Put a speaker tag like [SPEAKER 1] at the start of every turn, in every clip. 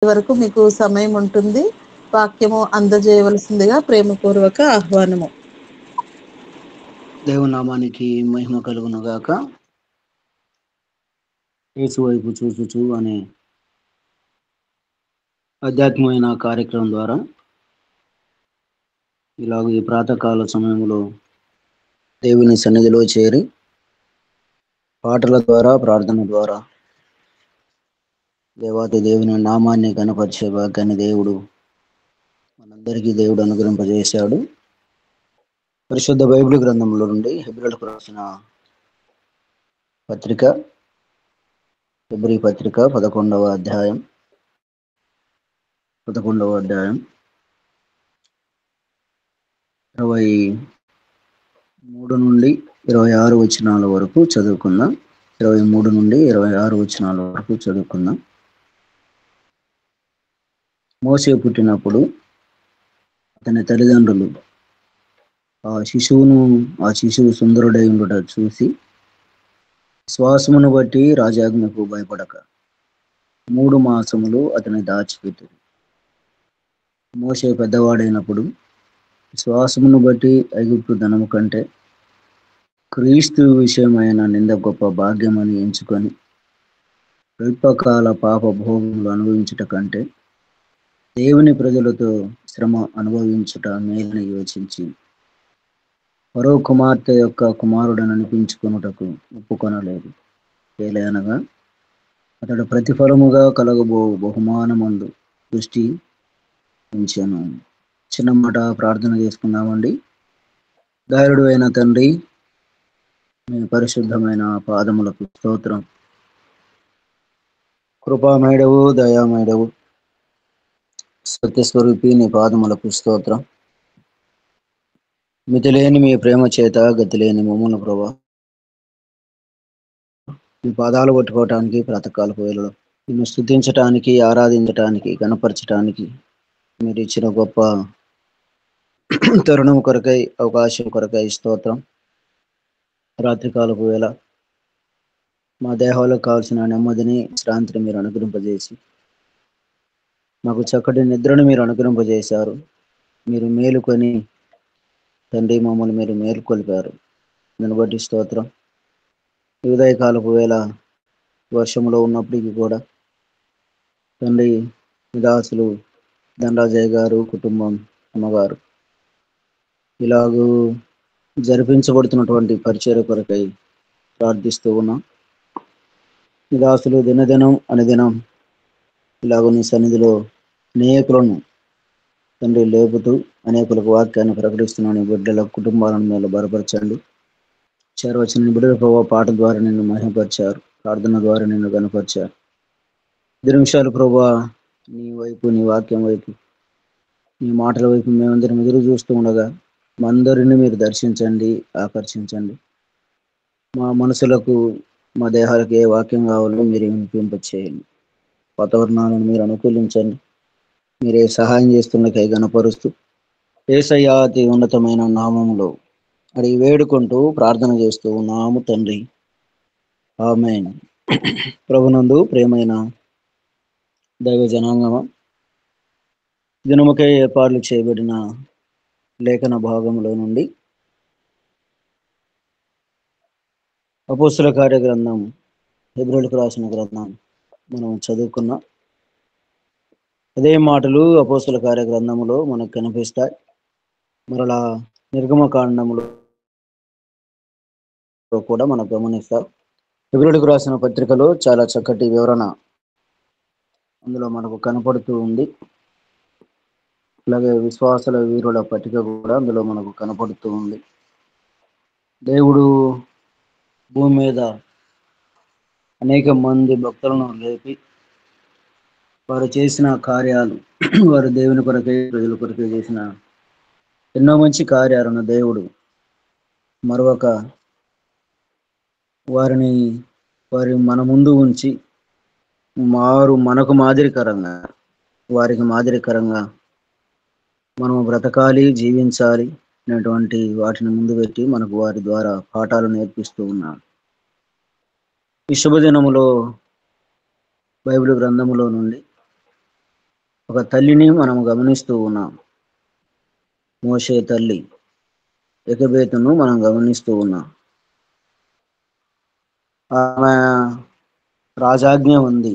[SPEAKER 1] వరకు మీకు సమయం ఉంటుంది. వాక్యము అందజేయవలసిందిగా ప్రేమపూర్వక ఆహ్వానము.
[SPEAKER 2] దేవుని నామానికి మహిమ కలుగును గాక. యేసు వైపు చూచుచు అనే ఆధ్యాత్మికమైన కార్యక్రమం ద్వారా ఇలాగ ఈ ప్రాతకాల సమయంలో దేవుని సన్నిధిలో చేరి పాటల ద్వారా ప్రార్థన ద్వారా దేవాతి దేవుని నామాన్ని కనపరిచే భాగ్యాన్ని దేవుడు మనందరికీ దేవుడు అనుగ్రహింపజేశాడు. పరిశుద్ధ బైబిల్ గ్రంథంలో నుండి హెబ్రీయులకు రాసిన పత్రిక హెబ్రీ పత్రిక 11వ అధ్యాయం 23 నుండి 26 వచనాల వరకు చదువుకుందాం. 23 నుండి 26 వచనాల వరకు చదువుకుందాం. మోషే పుట్టినప్పుడు అతని తల్లిదండ్రులు ఆ శిశువు సుందరుడై ఉండుట చూసి శ్వాసమును బట్టి రాజాజ్ఞకు భయపడక 3 మాసములు అతని దాచిపెట్టారు. మోషే పెద్దవాడైనప్పుడు శ్వాసమును బట్టి ఐగుప్తు ధనము కంటే క్రీస్తు విషయమైన నింద గొప్ప భాగ్యమని ఎంచుకొని అల్పకాల పాప భోగములు అనుభవించుట కంటే దేవుని ప్రజలతో శ్రమ అనుభవించుట మేలని యోచించి ఫరో కుమార్తె యొక్క కుమారుడని అనిపించుకొనుటకు ఒప్పుకొనలేదు. ఏలయనగా అతడు ప్రతిఫలముగా కలగబో బహుమానమందు దృష్టి ఉంచెను. చిన్న మాట ప్రార్థన చేసుకుందామండి. దయాళుడు అయిన తండ్రి, మీ పరిశుద్ధమైన పాదములకు స్తోత్రం. కృపామయుడవు, దయామయుడవు, సత్యస్వరూపి, నీ పాదములకు స్తోత్రం. మితిలేని మీ ప్రేమ చేత గతిలేని మమ్మల్ని ప్రభా మీ పాదాలు పట్టుకోవటానికి ప్రాతకాలపు వేళలో నిన్ను స్తుతించటానికి, ఆరాధించటానికి, గణపరచటానికి మీరు ఇచ్చిన గొప్ప తరుణం కొరకై, అవకాశం కొరకై స్తోత్రం. రాత్రికాలపు వేళ మా దేహాలకు కావాల్సిన నెమ్మదిని, శ్రాంతిని మీరు అనుగ్రహింపజేసి మాకు చక్కటి నిద్రను మీరు అనుగ్రహింపజేశారు. మీరు మేలుకొని తండ్రి మమ్మల్ని మీరు మేలుకొల్పారు. దాన్ని బట్టి స్తోత్రం. ఉదయకాలపు వేళ వర్షంలో ఉన్నప్పటికీ కూడా తండ్రి దాసులు ధనరాజయ్య గారు, కుటుంబం, అమ్మగారు ఇలాగూ జరిపించబడుతున్నటువంటి పరిచర్య కొరకై ప్రార్థిస్తూ ఉన్నాం. దాసులు దినదినం అనుదినం ఇలాగ నీ సన్నిధిలో అనేకులను తండ్రి లేపుతూ అనేకులకు వాక్యాన్ని ప్రకటిస్తున్నాను. బిడ్డల కుటుంబాలను మీరు బలపరచండి. చేరవచ్చిన బిడ్డల ప్రభావ పాట ద్వారా నిన్ను మహిమపరిచారు, ప్రార్థన ద్వారా నిన్ను కనపరిచారు. 10 నిమిషాలు ప్రభా నీ వైపు, నీ వాక్యం వైపు, నీ మాటల వైపు మేమందరం ఎదురు చూస్తూ ఉండగా మా అందరినీ మీరు దర్శించండి, ఆకర్షించండి. మా మనసులకు, మా దేహాలకు ఏ వాక్యం కావాలో మీరు వినిపింపచేయండి. వాతావరణాలను మీరు అనుకూలించండి. మీరే సహాయం చేస్తున్నకై గణపరుస్తూ యేసయ్య అతి ఉన్నతమైన నామములో అడిగి వేడుకుంటూ ప్రార్థన చేస్తూ ఉన్నాము తండ్రి, ఆమేన్. ప్రభునందు ప్రేమైన దైవ జనాంగమా, దినముకై ఏర్పాట్లు చేయబడిన లేఖన భాగంలో నుండి అపోస్తుల కార్య గ్రంథం, హెబ్రీయులకు రాసిన గ్రంథం మనం చదువుకున్నాం. అదే మాటలు అపోస్తుల కార్య గ్రంథములో మనకు కనిపిస్తాయి. మరలా నిర్గమకాండములో కూడా మనం గమనిస్తాం. హెబ్రీయులకు రాసిన పత్రికలో చాలా చక్కటి వివరణ అందులో మనకు కనపడుతూ ఉంది. అలాగే విశ్వాసుల వీరుల పట్టిక కూడా అందులో మనకు కనపడుతూ ఉంది. దేవుడు భూమి మీద అనేక మంది భక్తులను లేపి వారు చేసిన కార్యాలు, వారు దేవుని కొరకై, ప్రజల కొరకై చేసిన ఎన్నో మంచి కార్యాలను దేవుడు మరొక వారి మన ముందు ఉంచి మనకు మాదిరికరంగా, వారికి మాదిరికరంగా మనము బ్రతకాలి, జీవించాలి అనేటువంటి వాటిని ముందు పెట్టి మనకు వారి ద్వారా పాఠాలు నేర్పిస్తూ ఉన్నాడు. ఈ శుభదినములో బైబిల్ గ్రంథములో నుండి ఒక తల్లిని మనం గమనిస్తూ ఉన్నాం. మోషే తల్లి ఎకబేతును మనం గమనిస్తూ ఉన్నాం. ఆమె రాజాజ్ఞ ఉంది.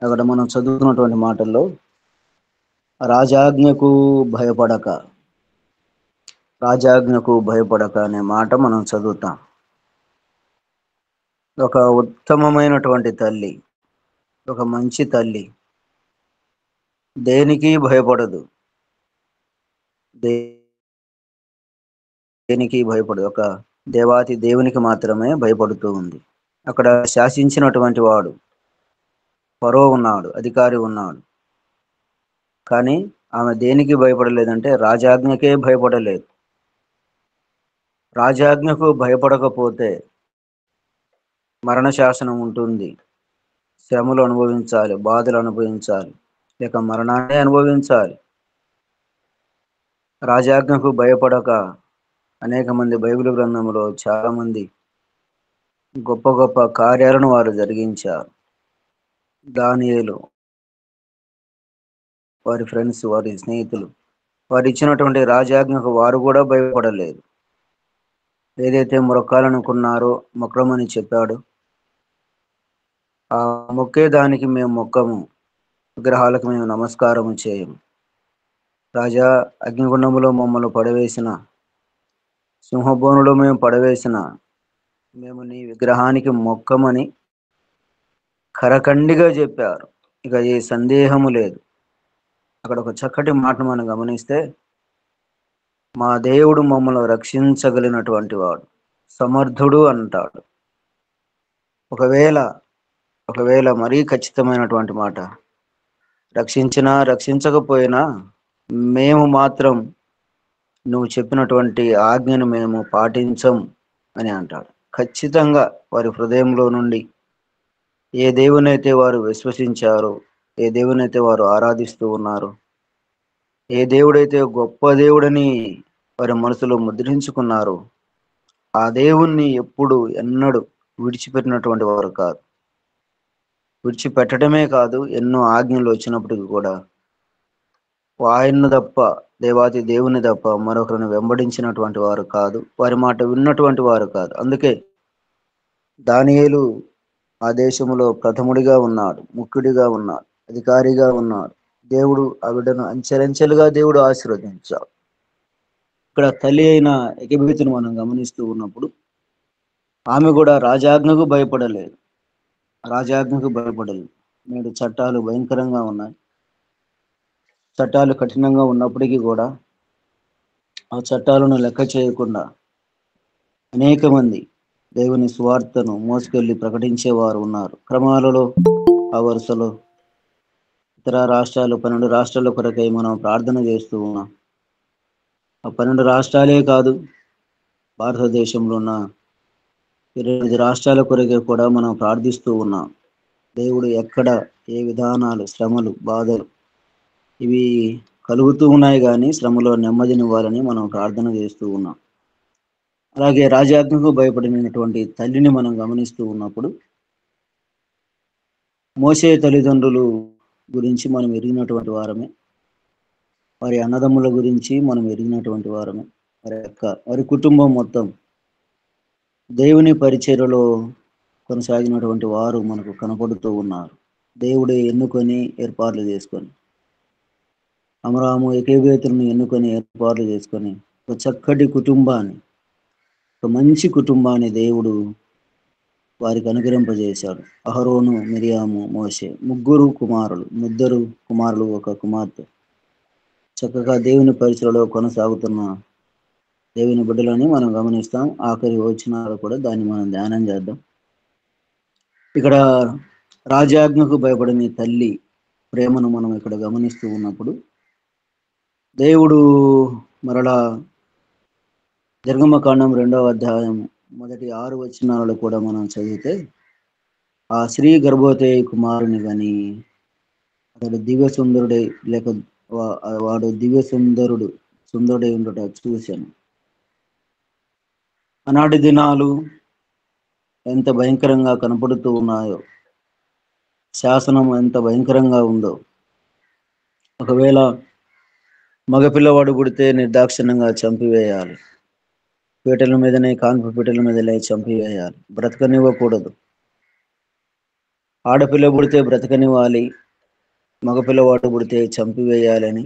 [SPEAKER 2] అక్కడ మనం చదువుతున్నటువంటి మాటల్లో రాజాజ్ఞకు భయపడక అనే మాట మనం చదువుతాం. ఒక ఉత్తమమైనటువంటి తల్లి, ఒక మంచి తల్లి, దేనికి భయపడదు, ఒక దేవాతి దేవునికి మాత్రమే భయపడుతూ ఉంది. అక్కడ శాసించినటువంటి వాడు ఫరో ఉన్నాడు, అధికారి ఉన్నాడు. కానీ ఆమె దేనికి భయపడలేదంటే రాజాజ్ఞకే భయపడలేదు. రాజాజ్ఞకు భయపడకపోతే మరణశాసనం ఉంటుంది, శ్రమలు అనుభవించాలి, బాధలు అనుభవించాలి, లేక మరణాన్ని అనుభవించాలి. రాజాజ్ఞకు భయపడక అనేక మంది బైబిల్ గ్రంథంలో చాలా మంది గొప్ప గొప్ప కార్యాలను వారు జరిగించారు. దానియేలు, వారి ఫ్రెండ్స్, వారి స్నేహితులు, వారు ఇచ్చినటువంటి రాజాజ్ఞకు వారు కూడా భయపడలేదు. ఏదైతే మొక్కాలనుకున్నారో మొక్కమని చెప్పాడు, ఆ మొక్కే దానికి మేము మొక్కము, విగ్రహాలకు మేము నమస్కారము చేయము. రాజా, అగ్నిగుండములో మమ్మల్ని పడవేసిన, సింహబోనులో మేము పడవేసిన, మేము నీ విగ్రహానికి మొక్కమని ఖరఖండిగా చెప్పారు. ఇక ఏ సందేహము లేదు. అక్కడ ఒక చక్కటి మాటను మనం గమనిస్తే, మా దేవుడు మమ్మల్ని రక్షించగలిగినటువంటి వాడు, సమర్థుడు అంటాడు. ఒకవేళ మరీ ఖచ్చితమైనటువంటి మాట, రక్షించినా రక్షించకపోయినా మేము మాత్రం నువ్వు చెప్పినటువంటి ఆజ్ఞను మేము పాటించం అని అంటాడు. ఖచ్చితంగా వారి హృదయంలో నుండి ఏ దేవునైతే వారు విశ్వసించారో, ఏ దేవునైతే వారు ఆరాధిస్తూ ఉన్నారు, ఏ దేవుడైతే గొప్ప దేవుడని వారి మనసులో ముద్రించుకున్నారు, ఆ దేవుణ్ణి ఎప్పుడు ఎన్నడూ విడిచిపెట్టినటువంటి వారు కాదు. విడిచిపెట్టడమే కాదు, ఎన్నో ఆజ్ఞలు వచ్చినప్పటికీ కూడా ఆయన్ను తప్ప, దేవాది దేవుని తప్ప మరొకరిని వెంబడించినటువంటి వారు కాదు, వారి మాట విన్నటువంటి వారు కాదు. అందుకే దానియేలు ఆ దేశంలో ప్రథముడిగా ఉన్నాడు, ముఖ్యుడిగా ఉన్నాడు, అధికారిగా ఉన్నాడు. దేవుడు ఆ బిడ్డను అంచెలంచెలుగా దేవుడు ఆశీర్వదించాడు. ఇక్కడ తల్లి అయిన ఎగబెతును మనం గమనిస్తూ ఉన్నప్పుడు ఆమె కూడా రాజాజ్ఞకు భయపడలేదు. నేడు చట్టాలు భయంకరంగా ఉన్నాయి. చట్టాలు కఠినంగా ఉన్నప్పటికీ కూడా ఆ చట్టాలను లెక్క చేయకుండా అనేక మంది దేవుని సువార్తను మోసుకెళ్ళి ప్రకటించేవారు ఉన్నారు. క్రమాలలో ఆ వరుసలో ఇతర రాష్ట్రాలు, 12 రాష్ట్రాల కొరకై మనం ప్రార్థన చేస్తూ ఉన్నాం. ఆ 12 రాష్ట్రాలే కాదు, భారతదేశంలో ఉన్న 28 రాష్ట్రాల కొరకే కూడా మనం ప్రార్థిస్తూ ఉన్నాం. దేవుడు ఎక్కడ ఏ విధానాలు, శ్రమలు, బాధలు ఇవి కలుగుతూ ఉన్నాయి, కానీ శ్రమలో నెమ్మదినివ్వాలని మనం ప్రార్థన చేస్తూ ఉన్నాం. అలాగే రాజాజ్ఞకు భయపడినటువంటి తల్లిని మనం గమనిస్తూ ఉన్నప్పుడు మోషే తల్లిదండ్రులు గురించి మనం ఎరిగినటువంటి వారమే, వారి అన్నదమ్ముల గురించి మనం ఎరిగినటువంటి వారమే. వారి కుటుంబం మొత్తం దేవుని పరిచర్యలో కొనసాగినటువంటి వారు మనకు కనపడుతూ ఉన్నారు. దేవుడే ఎన్నుకొని ఏర్పాట్లు చేసుకొని, అమరాము ఎకేబేతులను ఎన్నుకొని ఏర్పాట్లు చేసుకొని ఒక చక్కటి కుటుంబాన్ని, ఒక మంచి కుటుంబాన్ని దేవుడు వారికి అనుగ్రహింపజేశాడు. అహరోను, మిరియాము, మోషే, ముగ్గురు కుమారులు, ఒక కుమార్తె. చక్కగా దేవుని పరిచయలో కొనసాగుతున్న దేవుని బిడ్డలని మనం గమనిస్తాం. ఆఖరి వచనాలు కూడా దాన్ని మనం ధ్యానం చేద్దాం. ఇక్కడ రాజాజ్ఞకు భయపడని తల్లి ప్రేమను మనం ఇక్కడ గమనిస్తూ ఉన్నప్పుడు దేవుడు మరలా నిర్గమకాండం 2వ అధ్యాయం మొదటి 6 వచనాలలో కూడా మనం చదివితే, ఆ స్త్రీ గర్భవతి కుమారుని గాని అతడు దివ్య సుందరుడై లేక వాడు దివ్య సుందరుడై ఉండట చూశాను. ఆనాటి దినాలు ఎంత భయంకరంగా కనపడుతూ ఉన్నాయో, శాసనం ఎంత భయంకరంగా ఉందో. ఒకవేళ మగపిల్లవాడు పుడితే నిర్దాక్షిణ్యంగా చంపివేయాలి. పీటల మీదనే, కాన్పు పీటల మీదనే చంపివేయాలి, బ్రతకనివ్వకూడదు. ఆడపిల్ల పుడితే బ్రతకనివ్వాలి, మగపిల్లవాడు పుడితే చంపివేయాలని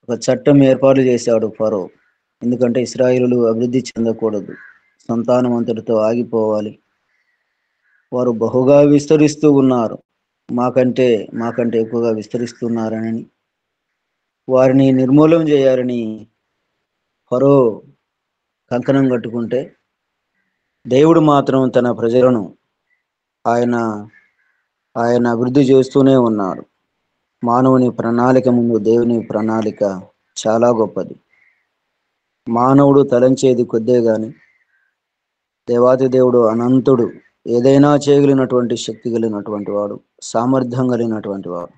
[SPEAKER 2] ఒక చట్టం ఏర్పాటు చేశాడు ఫరో. ఎందుకంటే ఇశ్రాయేలులు అభివృద్ధి చెందకూడదు, సంతానం అంతటితో ఆగిపోవాలి. వారు బహుగా విస్తరిస్తూ ఉన్నారు, మాకంటే ఎక్కువగా విస్తరిస్తున్నారని వారిని నిర్మూలన చేయాలని ఫరో కంకణం కట్టుకుంటే, దేవుడు మాత్రం తన ప్రజలను ఆయన అభివృద్ధి చేస్తూనే ఉన్నాడు. మానవుని ప్రణాళిక ముందు దేవుని ప్రణాళిక చాలా గొప్పది. మానవుడు తలంచేది కొద్దే గాని దేవాది దేవుడు అనంతుడు, ఏదైనా చేయగలిగినటువంటి శక్తి కలిగినటువంటి వాడు, సామర్థ్యం కలిగినటువంటి వాడు.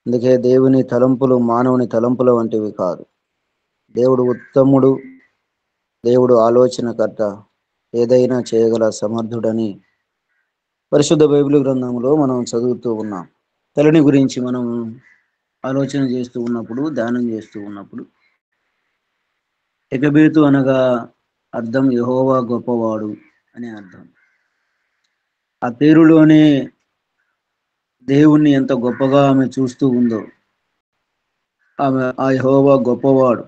[SPEAKER 2] అందుకే దేవుని తలంపులు మానవుని తలంపుల వంటివి కాదు. దేవుడు ఉత్తముడు, దేవుడు ఆలోచనకర్త, ఏదైనా చేయగల సమర్థుడని పరిశుద్ధ బైబిల్ గ్రంథంలో మనం చదువుతూ ఉన్నాం. తలని గురించి మనం ఆలోచన చేస్తూ ఉన్నప్పుడు, ధ్యానం చేస్తూ ఉన్నప్పుడు, ఎగబేతు అనగా అర్థం యెహోవా గొప్పవాడు అనే అర్థం. ఆ పేరులోనే దేవుణ్ణి ఎంత గొప్పగా ఆమె చూస్తూ ఉందో. ఆమె ఆ యెహోవా గొప్పవాడు,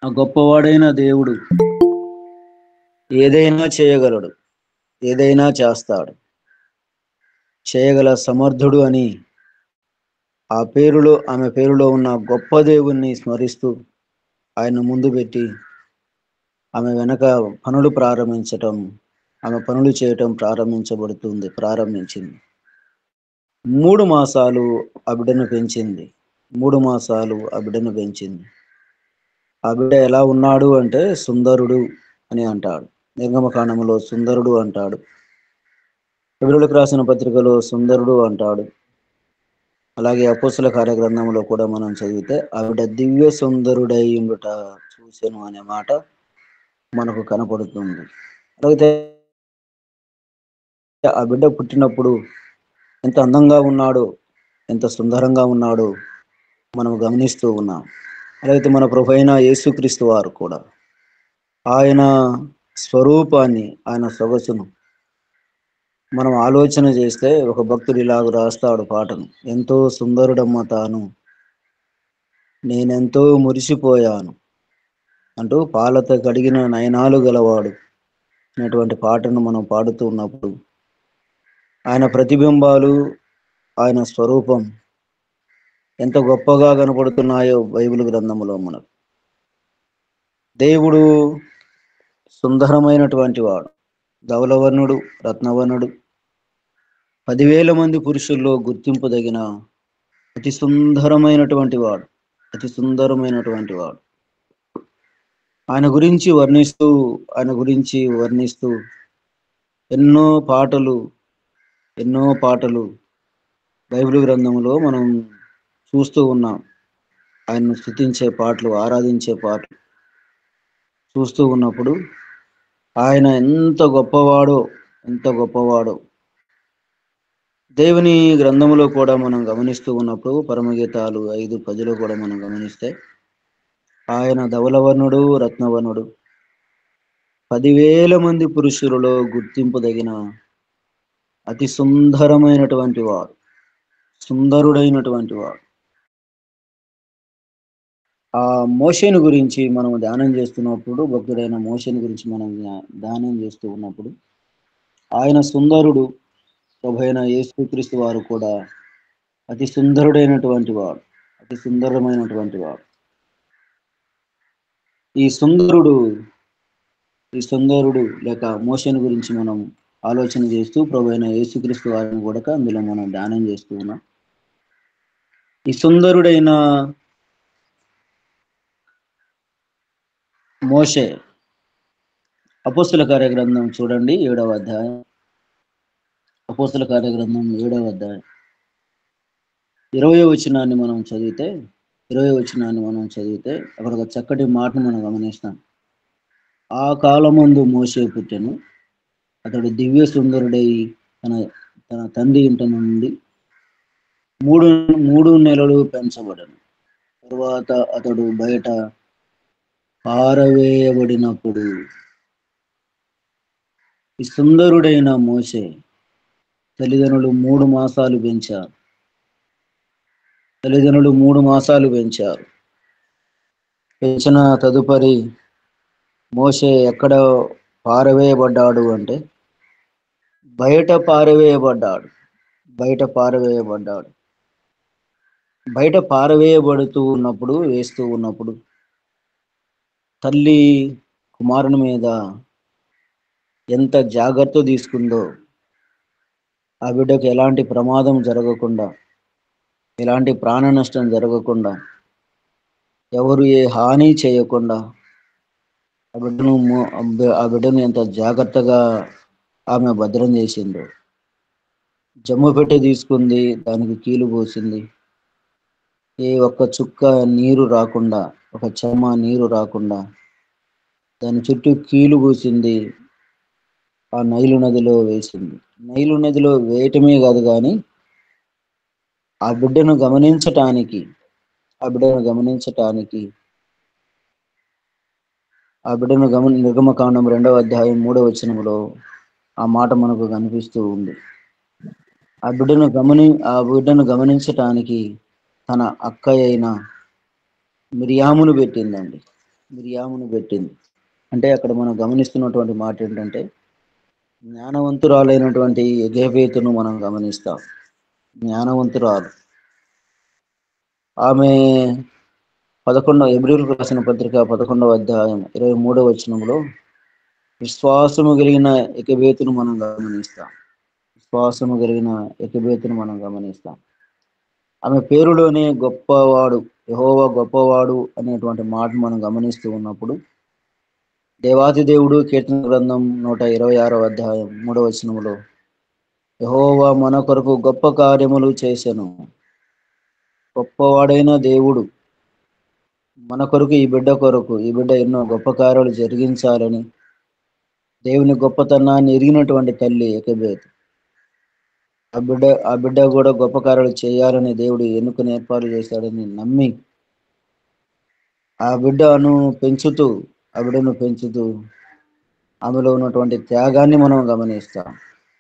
[SPEAKER 2] ఆ గొప్పవాడైన దేవుడు ఏదైనా చేయగలడు, ఏదైనా చేస్తాడు, చేయగల సమర్థుడు అని ఆమె పేరులో ఉన్న గొప్ప దేవుణ్ణి స్మరిస్తూ ఆయన ముందు పెట్టి ఆమె వెనక పనులు ప్రారంభించటం, ఆమె పనులు చేయటం ప్రారంభించింది. 3 మాసాలు ఆ బిడ్డను పెంచింది. 3 మాసాలు ఆ బిడ్డను పెంచింది. ఆ బిడ్డ ఎలా ఉన్నాడు అంటే సుందరుడు అని అంటాడు. నిర్గమకాండములో సుందరుడు అంటాడు, హెబ్రీయులకు రాసిన పత్రికలో సుందరుడు అంటాడు. అలాగే అపోస్తల కార్యగ్రంథంలో కూడా మనం చదివితే ఆవిడ దివ్య సుందరుడై ఉండుట చూసెను అనే మాట మనకు కనపడుతుంది. అయితే ఆ బిడ్డ పుట్టినప్పుడు ఎంత అందంగా ఉన్నాడో, ఎంత సుందరంగా ఉన్నాడో మనం గమనిస్తూ ఉన్నాం. అలాగే మన ప్రభువైన యేసుక్రీస్తు వారు కూడా ఆయన స్వరూపాన్ని, ఆయన సొగసును మనం ఆలోచన చేస్తే, ఒక భక్తుడు ఇలాగ రాస్తాడు పాటను, ఎంతో సుందరుడమ్మ తాను, నేనెంతో మురిసిపోయాను అంటూ, పాలతో కడిగిన నయనాలు గలవాడు అనేటువంటి పాటను మనం పాడుతూ ఉన్నప్పుడు ఆయన ప్రతిబింబాలు, ఆయన స్వరూపం ఎంత గొప్పగా కనపడుతున్నాయో బైబిల్ గ్రంథంలో మనకు. దేవుడు సుందరమైనటువంటి వాడు, ధవలవర్ణుడు, రత్నవర్ణుడు, 10,000 మంది పురుషుల్లో గుర్తింపుదగిన అతి సుందరమైనటువంటి వాడు, అతి సుందరమైనటువంటి వాడు. ఆయన గురించి వర్ణిస్తూ ఎన్నో పాటలు బైబిల్ గ్రంథంలో మనం చూస్తూ ఉన్నాం. ఆయన్ను స్తుతించే పాటలు, ఆరాధించే పాటలు చూస్తూ ఉన్నప్పుడు ఆయన ఎంత గొప్పవాడో దేవుని గ్రంథములో కూడా మనం గమనిస్తూ ఉన్నప్పుడు, పరమగీతాలు 5:10 కూడా మనం గమనిస్తే, ఆయన ధవలవర్ణుడు, రత్నవర్ణుడు, 10,000 మంది పురుషులలో గుర్తింపుదగిన అతి సుందరమైనటువంటి వాడు, సుందరుడైనటువంటి వాడు. ఆ మోషేను గురించి మనం ధ్యానం చేస్తున్నప్పుడు, భక్తుడైన మోషేను గురించి మనం ధ్యానం చేస్తూ ఉన్నప్పుడు, ఆయన సుందరుడు. ప్రభువైన యేసుక్రీస్తు వారు కూడా అతి సుందరుడైనటువంటి వాడు, అతి సుందరమైనటువంటి వాడు. ఈ సుందరుడు లేక మోషేను గురించి మనం ఆలోచన చేస్తూ, ప్రభువైన యేసుక్రీస్తు వారిని కూడా అందులో మనం ధ్యానం చేస్తూ ఉన్నాం. ఈ సుందరుడైన మోషే, అపోస్తల కార్యగ్రంథం చూడండి, 7వ అధ్యాయం. అపోస్తల కార్యగ్రంథం 7వ అధ్యాయం 20వ వచనాన్ని మనం చదివితే అక్కడ ఒక చక్కటి మాటను మనం గమనిస్తాం. ఆ కాలమందు మోషే పుట్టెను, అతడు దివ్య సుందరుడై తన తన తండ్రి ఇంటి నుండి మూడు మూడు నెలలు పెంచబడను. తరువాత అతడు బయట పారవేయబడినప్పుడు ఈ సుందరుడైన మోషే తల్లిదండ్రులు 3 మాసాలు పెంచారు. తల్లిదండ్రులు 3 మాసాలు పెంచారు. పెంచిన తదుపరి మోషే ఎక్కడ పారవేయబడ్డాడు అంటే బయట పారవేయబడ్డాడు. బయట పారవేయబడ్డాడు. బయట పారవేయబడుతూ ఉన్నప్పుడు, వేస్తూ ఉన్నప్పుడు తల్లి కుమారుని మీద ఎంత జాగ్రత్త తీసుకుందో, ఆ బిడ్డకు ఎలాంటి ప్రమాదం జరగకుండా, ఎలాంటి ప్రాణ నష్టం జరగకుండా, ఎవరు ఏ హాని చేయకుండా ఆ బిడ్డను ఎంత జాగ్రత్తగా ఆమె భద్రం చేసిందో. జమ్ము పెట్టి తీసుకుంది, దానికి కీలు పోసింది. ఏ ఒక్క చుక్క నీరు రాకుండా, ఒక చెమ్మ నీరు రాకుండా దాని చుట్టూ కీలు పూసింది. ఆ నైలు నదిలో వేసింది. నైలు నదిలో వేయటమే కాదు కానీ ఆ బిడ్డను గమనించటానికి నిర్గమకాండం 2వ అధ్యాయం 3వ వచనంలో ఆ మాట మనకు కనిపిస్తూ ఉంది. ఆ బిడ్డను గమనించటానికి తన అక్కయ్య అయిన మిరియామును పెట్టిందండి. మిరియామును పెట్టింది. అంటే అక్కడ మనం గమనిస్తున్నటువంటి మాట ఏంటంటే, జ్ఞానవంతురాలైనటువంటి ఎగేబేతును మనం గమనిస్తాం. జ్ఞానవంతురాలు. ఆమె హెబ్రీయులకు రాసిన పత్రిక 11వ అధ్యాయం 23వ వచనంలో విశ్వాసము కలిగిన ఎగేబేతును మనం గమనిస్తాం. ఆమె పేరులోనే గొప్పవాడు, యెహోవా గొప్పవాడు అనేటువంటి మాట మనం గమనిస్తూ ఉన్నప్పుడు, దేవాతి దేవుడు కీర్తన గ్రంథం 126వ అధ్యాయం 3వ వచనంలో యెహోవా మన కొరకు గొప్ప కార్యములు చేసెను. గొప్పవాడైన దేవుడు మన కొరకు, ఈ బిడ్డ ఎన్నో గొప్ప కార్యాలు జరిగించాలని దేవుని గొప్పతనాన్ని ఎరిగినటువంటి తల్లి ఎకబేతు. ఆ బిడ్డ కూడా గొప్ప కార్యాలు చేయాలని దేవుడు ఎన్నుకుని ఏర్పాటు చేశాడని నమ్మి ఆ బిడ్డను పెంచుతూ ఆమెలో ఉన్నటువంటి త్యాగాన్ని మనం గమనిస్తాం.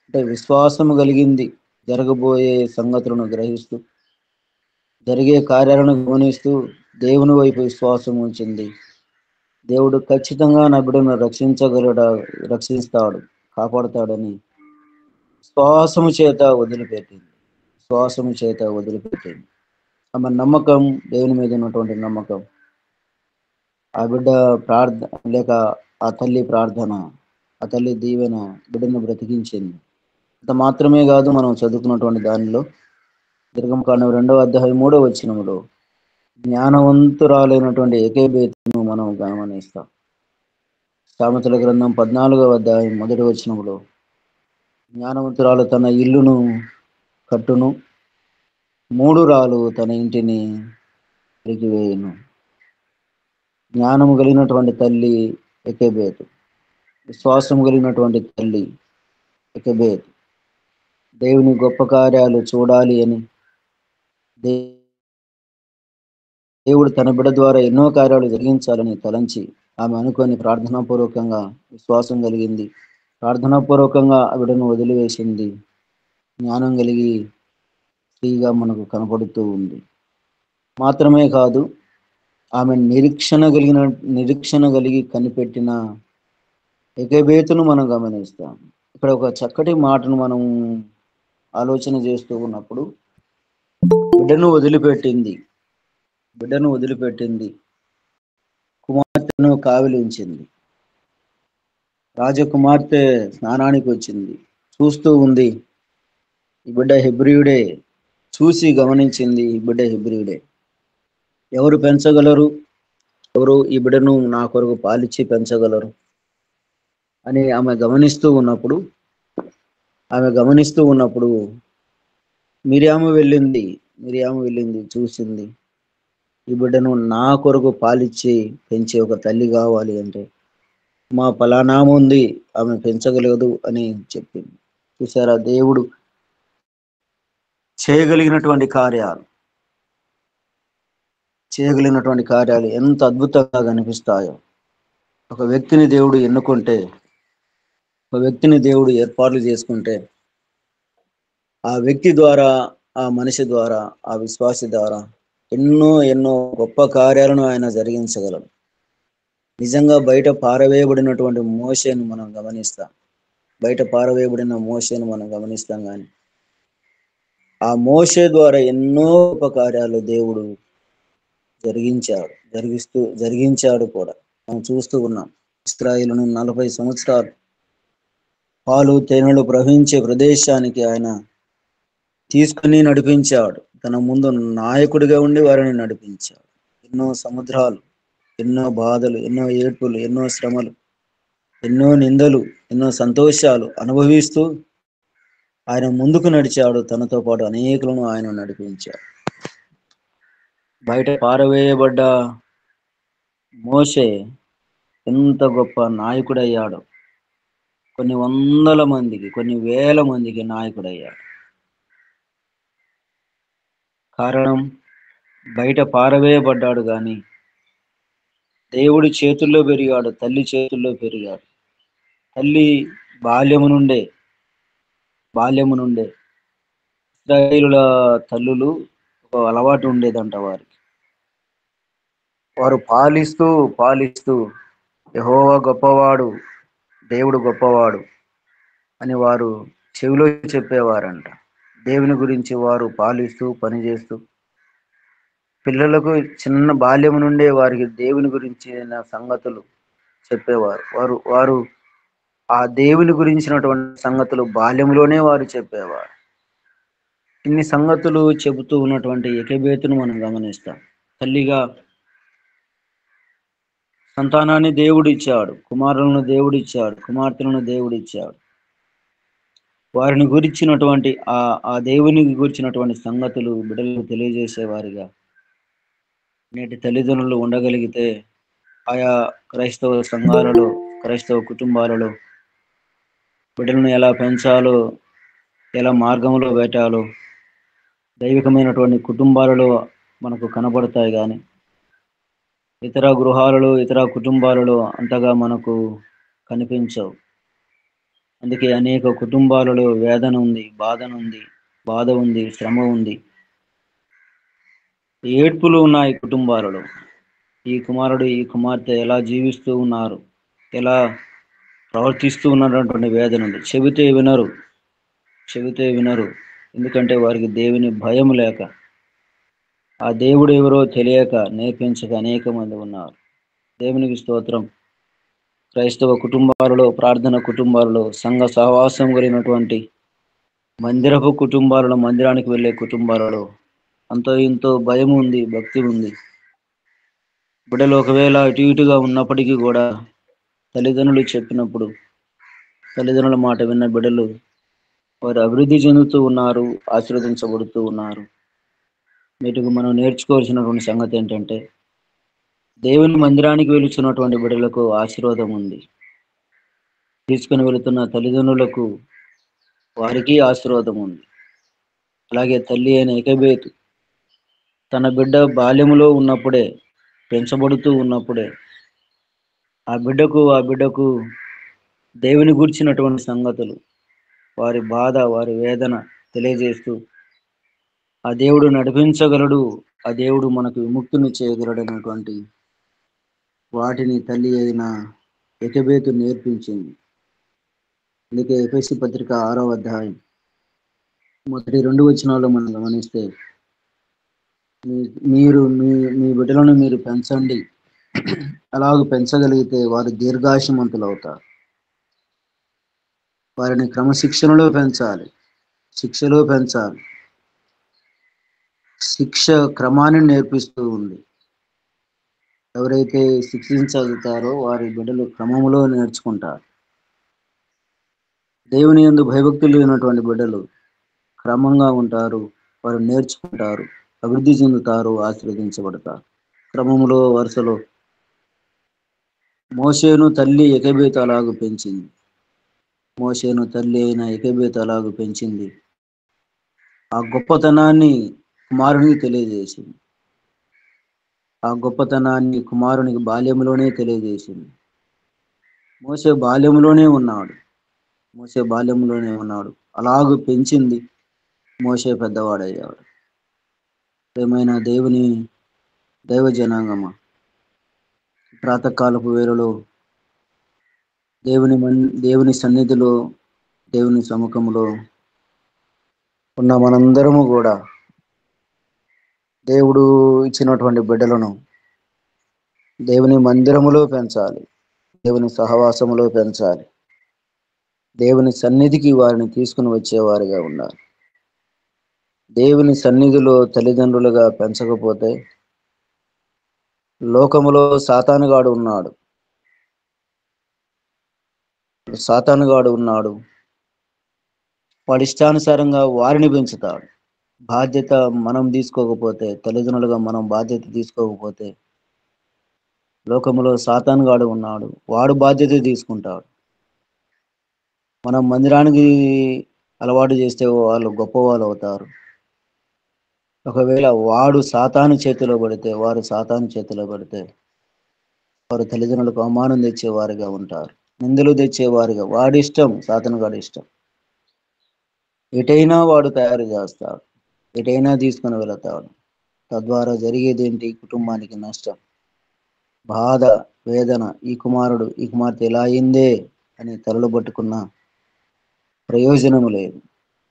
[SPEAKER 2] అంటే విశ్వాసము కలిగింది. జరగబోయే సంగతులను గ్రహిస్తూ, జరిగే కార్యాలను గమనిస్తూ దేవుని వైపు విశ్వాసం ఉంచింది. దేవుడు ఖచ్చితంగా నా బిడ్డను రక్షిస్తాడు, కాపాడుతాడని విశ్వాసము చేత వదిలిపెట్టింది. ఆమె నమ్మకం, దేవుని మీద ఉన్నటువంటి నమ్మకం, ఆ బిడ్డ ఆ తల్లి ప్రార్థన, ఆ తల్లి దీవెన బిడ్డను బ్రతికించింది. అంత మాత్రమే కాదు, మనం చదువుకున్నటువంటి దానిలో నిర్గమకాండం 2వ అధ్యాయం 3వ వచనంలో జ్ఞానవంతురాలైనటువంటి ఎకేబేతును మనం గమనిస్తాం. సామెతల గ్రంథం 14వ అధ్యాయం 1వ వచనంలో జ్ఞానవంతురాలు తన ఇల్లును కట్టును, మూఢురాలు తన ఇంటిని పెరిగివేయును. జ్ఞానము కలిగినటువంటి తల్లి ఎకెబేతు, విశ్వాసం కలిగినటువంటి తల్లి ఎకెబేతు. దేవుని గొప్ప కార్యాలు చూడాలి అని దేవుడు తన బిడ్డ ద్వారా ఎన్నో కార్యాలు జరిగించాలని తలంచి ఆమె అనుకొని ప్రార్థనాపూర్వకంగా విశ్వాసం కలిగింది. ప్రార్థనాపూర్వకంగా ఆ బిడ్డను వదిలివేసింది. జ్ఞానం కలిగి స్త్రీగా మనకు కనపడుతూ ఉంది. మాత్రమే కాదు, ఆమె నిరీక్షణ కలిగి కనిపెట్టిన ఎగబేతును మనం గమనిస్తాం. ఇక్కడ ఒక చక్కటి మాటను మనం ఆలోచన చేస్తూ ఉన్నప్పుడు, బిడ్డను వదిలిపెట్టింది, కుమార్తెను కావిలించింది. రాజకుమార్తె స్నానానికి వచ్చింది, చూస్తూ ఉంది ఈ బిడ్డ హెబ్రీయుడే. చూసి గమనించింది ఈ బిడ్డ హెబ్రీయుడే. ఎవరు పెంచగలరు, ఎవరు ఈ బిడ్డను నా కొరకు పాలిచ్చి పెంచగలరు అని ఆమె గమనిస్తూ ఉన్నప్పుడు మిరియాము వెళ్ళింది, చూసింది. ఈ బిడ్డను నా కొరకు పాలిచ్చి పెంచే ఒక తల్లి కావాలి అంటే మా ఫలానామ ఉంది, ఆమె పెంచగలదు అని చెప్పింది. చూసారా, దేవుడు చేయగలిగినటువంటి కార్యాలు ఎంత అద్భుతంగా కనిపిస్తాయో. ఒక వ్యక్తిని దేవుడు ఎన్నుకుంటే, ఒక వ్యక్తిని దేవుడు ఏర్పాట్లు చేసుకుంటే, ఆ వ్యక్తి ద్వారా, ఆ మనిషి ద్వారా, ఆ విశ్వాసి ద్వారా ఎన్నో ఎన్నో గొప్ప కార్యాలను ఆయన జరిగించగలడు. నిజంగా బయట పారవేయబడినటువంటి మోషేను మనం గమనిస్తాం. మనం గమనిస్తాం కానీ ఆ మోషే ద్వారా ఎన్నో గొప్ప కార్యాలు దేవుడు జరిగించాడు కూడా. మనం చూస్తూ ఉన్నాం. ఇశ్రాయేలును 40 సంవత్సరాలు పాలు తేనెలు ప్రవహించే ప్రదేశానికి ఆయన తీసుకుని నడిపించాడు. తన ముందు నాయకుడిగా ఉండి వారిని నడిపించాడు. ఎన్నో సముద్రాలు, ఎన్నో బాధలు, ఎన్నో ఏడ్పులు, ఎన్నో శ్రమలు, ఎన్నో నిందలు, ఎన్నో సంతోషాలు అనుభవిస్తూ ఆయన ముందుకు నడిచాడు. తనతో పాటు అనేకులను ఆయన నడిపించాడు. బయట పారవేయబడ్డ మోషే ఎంత గొప్ప నాయకుడయ్యాడు. కొన్ని వందల మందికి, కొన్ని వేల మందికి నాయకుడయ్యాడు. కారణం, బయట పారవేయబడ్డాడు కానీ దేవుడి చేతుల్లో పెరిగాడు, తల్లి చేతుల్లో పెరిగాడు. తల్లి బాల్యము నుండే ఇశ్రాయేలుల తల్లులు ఒక అలవాటు ఉండేదంట వారికి. వారు పాలిస్తూ యెహోవా గొప్పవాడు, దేవుడు గొప్పవాడు అని వారు చెవిలో చెప్పేవారంట. దేవుని గురించి వారు పాలిస్తూ పనిచేస్తూ పిల్లలకు చిన్న బాల్యం నుండే వారికి దేవుని గురించిన సంగతులు చెప్పేవారు. వారు ఆ దేవుని గురించినటువంటి సంగతులు బాల్యంలోనే వారు చెప్పేవారు. ఇన్ని సంగతులు చెబుతూ ఉన్నటువంటి యెకోబేతును మనం గమనిస్తాం. తల్లిగా సంతానాన్ని దేవుడిచ్చాడు, కుమారులను దేవుడిచ్చాడు, కుమార్తెలను దేవుడిచ్చాడు. వారిని గురించినటువంటి ఆ దేవుని గురించినటువంటి సంగతులు బిడ్డలకు తెలియజేసేవారిగా నేటి తల్లిదండ్రులు ఉండగలిగితే ఆయా క్రైస్తవ సంఘాలలో, క్రైస్తవ కుటుంబాలలో బిడ్డలను ఎలా పెంచాలో, ఎలా మార్గంలో పెట్టాలో దైవికమైనటువంటి కుటుంబాలలో మనకు కనబడతాయి. కానీ ఇతర గృహాలలో, ఇతర కుటుంబాలలో అంతగా మనకు కనిపించవు. అందుకే అనేక కుటుంబాలలో వేదన ఉంది, బాధ ఉంది, శ్రమ ఉంది, ఏడ్పులు ఉన్నాయి కుటుంబాలలో. ఈ కుమారుడు, ఈ కుమార్తె ఎలా జీవిస్తూ ఉన్నారు, ఎలా ప్రవర్తిస్తూ ఉన్నటువంటి వేదన ఉంది. చెబితే వినరు. ఎందుకంటే వారికి దేవుని భయం లేక, ఆ దేవుడు ఎవరో తెలియక, నేర్పించక అనేక మంది ఉన్నారు. దేవునికి స్తోత్రం. క్రైస్తవ కుటుంబాలలో, ప్రార్థన కుటుంబాలలో, సంఘ సహవాసం కలిగినటువంటి మందిరపు కుటుంబాలలో, మందిరానికి వెళ్ళే కుటుంబాలలో అంతో ఇంతో భయం ఉంది, భక్తి ఉంది. బిడ్డలు ఒకవేళ ఇటుగా ఉన్నప్పటికీ కూడా తల్లిదండ్రులు చెప్పినప్పుడు, తల్లిదండ్రుల మాట విన్న బిడ్డలు వారు అభివృద్ధి చెందుతూ ఉన్నారు, ఆశీర్వదించబడుతూ ఉన్నారు. వీటికి మనం నేర్చుకోవాల్సినటువంటి సంగతి ఏంటంటే, దేవుని మందిరానికి వెళుతున్నటువంటి బిడ్డలకు ఆశీర్వాదం ఉంది. తీసుకుని వెళుతున్న తల్లిదండ్రులకు వారికి ఆశీర్వాదం ఉంది. అలాగే తల్లి అయిన యెకోబేతు తన బిడ్డ బాల్యములో ఉన్నప్పుడే, పెంచబడుతూ ఉన్నప్పుడే ఆ బిడ్డకు దేవుని గురించినటువంటి సంగతులు, వారి బాధ, వారి వేదన తెలియజేస్తూ ఆ దేవుడు నడిపించగలడు, ఆ దేవుడు మనకు విముక్తిని చేయగలడు అనేటువంటి వాటిని తల్లి అయిన యెకోబేతు నేర్పించింది. అందుకే ఎఫెసీ పత్రిక 6వ అధ్యాయం మొదటి 2 వచనాల్లో మనం గమనిస్తే, మీరు మీ బిడ్డలను మీరు పెంచండి, అలాగ పెంచగలిగితే వారు దీర్ఘాయుష్మంతులు అవుతారు. వారిని క్రమశిక్షణలో పెంచాలి, శిక్షలో పెంచాలి. శిక్ష క్రమాన్ని నేర్పిస్తూ ఉంది. ఎవరైతే శిక్షించగలుగుతారో వారి బిడ్డలు క్రమములో నేర్చుకుంటారు. దేవుని యందు భయభక్తులు లేనటువంటి బిడ్డలు క్రమంగా ఉంటారు, వారు నేర్చుకుంటారు, అభివృద్ధి చెందుతారు, ఆశీర్వదించబడతారు. క్రమములో, వరుసలో మోషేను తల్లి యెకోబేతు అలాగూ పెంచింది. మోషేను తల్లి అయిన ఎకెబేతు అలాగూ పెంచింది. ఆ గొప్పతనాన్ని కుమారునికి తెలియజేసింది. ఆ గొప్పతనాన్ని కుమారునికి బాల్యంలోనే తెలియజేసింది. మోషే బాల్యంలోనే ఉన్నాడు. మోషే బాల్యంలోనే ఉన్నాడు. అలాగూ పెంచింది. మోషే పెద్దవాడయ్యాడు. ఏమైనా దేవుని దైవ జనాంగమా, ప్రాతకాలపు వేళలో దేవుని సన్నిధిలో, దేవుని సముఖంలో ఉన్న మనందరము కూడా దేవుడు ఇచ్చినటువంటి బిడ్డలను దేవుని మందిరములో పెంచాలి, దేవుని సహవాసములో పెంచాలి, దేవుని సన్నిధికి వారిని తీసుకుని వచ్చేవారిగా ఉండాలి. దేవుని సన్నిధిలో తల్లిదండ్రులుగా పెంచకపోతే లోకములో సాతానుగాడు ఉన్నాడు. వాడి ఇష్టానుసారంగా వారిని పెంచుతాడు. బాధ్యత మనం తీసుకోకపోతే, తల్లిదండ్రులుగా మనం బాధ్యత తీసుకోకపోతే లోకములో సాతానుగాడు ఉన్నాడు, వాడు బాధ్యత తీసుకుంటాడు. మనం మందిరానికి అలవాటు చేస్తే వాళ్ళు గొప్పవాళ్ళు అవుతారు. ఒకవేళ వారు సాతాను చేతిలో పడితే వారు తల్లిదండ్రులకు అవమానం తెచ్చేవారుగా ఉంటారు, నిందలు తెచ్చేవారుగా. వాడి ఇష్టం, సాతానుగాడి ఇష్టం. ఎటైనా వాడు తయారు చేస్తాడు, ఎటైనా తీసుకుని వెళతాడు. తద్వారా జరిగేది ఏంటి? కుటుంబానికి నష్టం, బాధ, వేదన. ఈ కుమార్తె ఎలా అయిందే అని తలలు పట్టుకున్న ప్రయోజనము లేదు.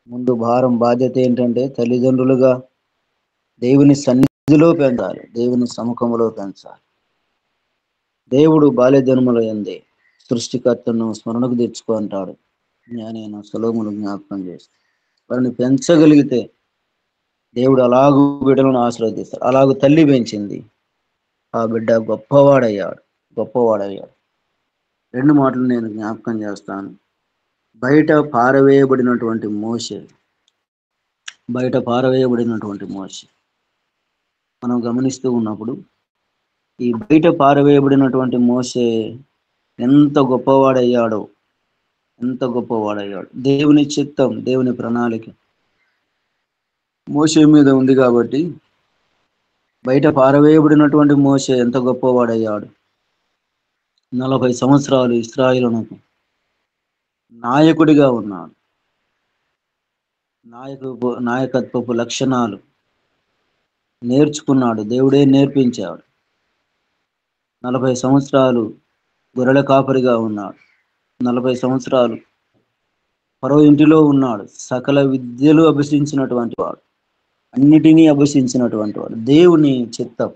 [SPEAKER 2] ముందు భారం, బాధ్యత ఏంటంటే తల్లిదండ్రులుగా దేవుని సన్నిధిలో పెంచాలి, దేవుని సముఖములో పెంచాలి. దేవుడు బాల్యజన్మలో ఎందే సృష్టికర్తను స్మరణకు తెచ్చుకుంటాడు. జ్ఞానైన సొలొమోను జ్ఞాపకం చేస్తాడు. వారిని పెంచగలిగితే దేవుడు అలాగూ బిడ్డలను ఆశీర్వదిస్తాడు. అలాగూ తల్లి పెంచింది, ఆ బిడ్డ గొప్పవాడయ్యాడు. రెండు మాటలు నేను జ్ఞాపకం చేస్తాను. బయట పారవేయబడినటువంటి మోషే మనం గమనిస్తూ ఉన్నప్పుడు ఈ బయట పారవేయబడినటువంటి మోషే ఎంత గొప్పవాడయ్యాడు. దేవుని చిత్తం, దేవుని ప్రణాళిక మోషే మీద ఉంది కాబట్టి బయట పారవేయబడినటువంటి మోషే ఎంత గొప్పవాడయ్యాడు. 40 సంవత్సరాలు ఇశ్రాయేలునకు నాయకుడిగా ఉన్నాడు. నాయకత్వపు లక్షణాలు నేర్చుకున్నాడు, దేవుడే నేర్పించాడు. 40 సంవత్సరాలు గొర్రెల కాపరిగా ఉన్నాడు. 40 సంవత్సరాలు ఫరో ఇంటిలో ఉన్నాడు. సకల విద్యలు అభ్యసించినటువంటి వాడు, అన్నిటినీ అభ్యసించినటువంటి వాడు. దేవుని చిత్తం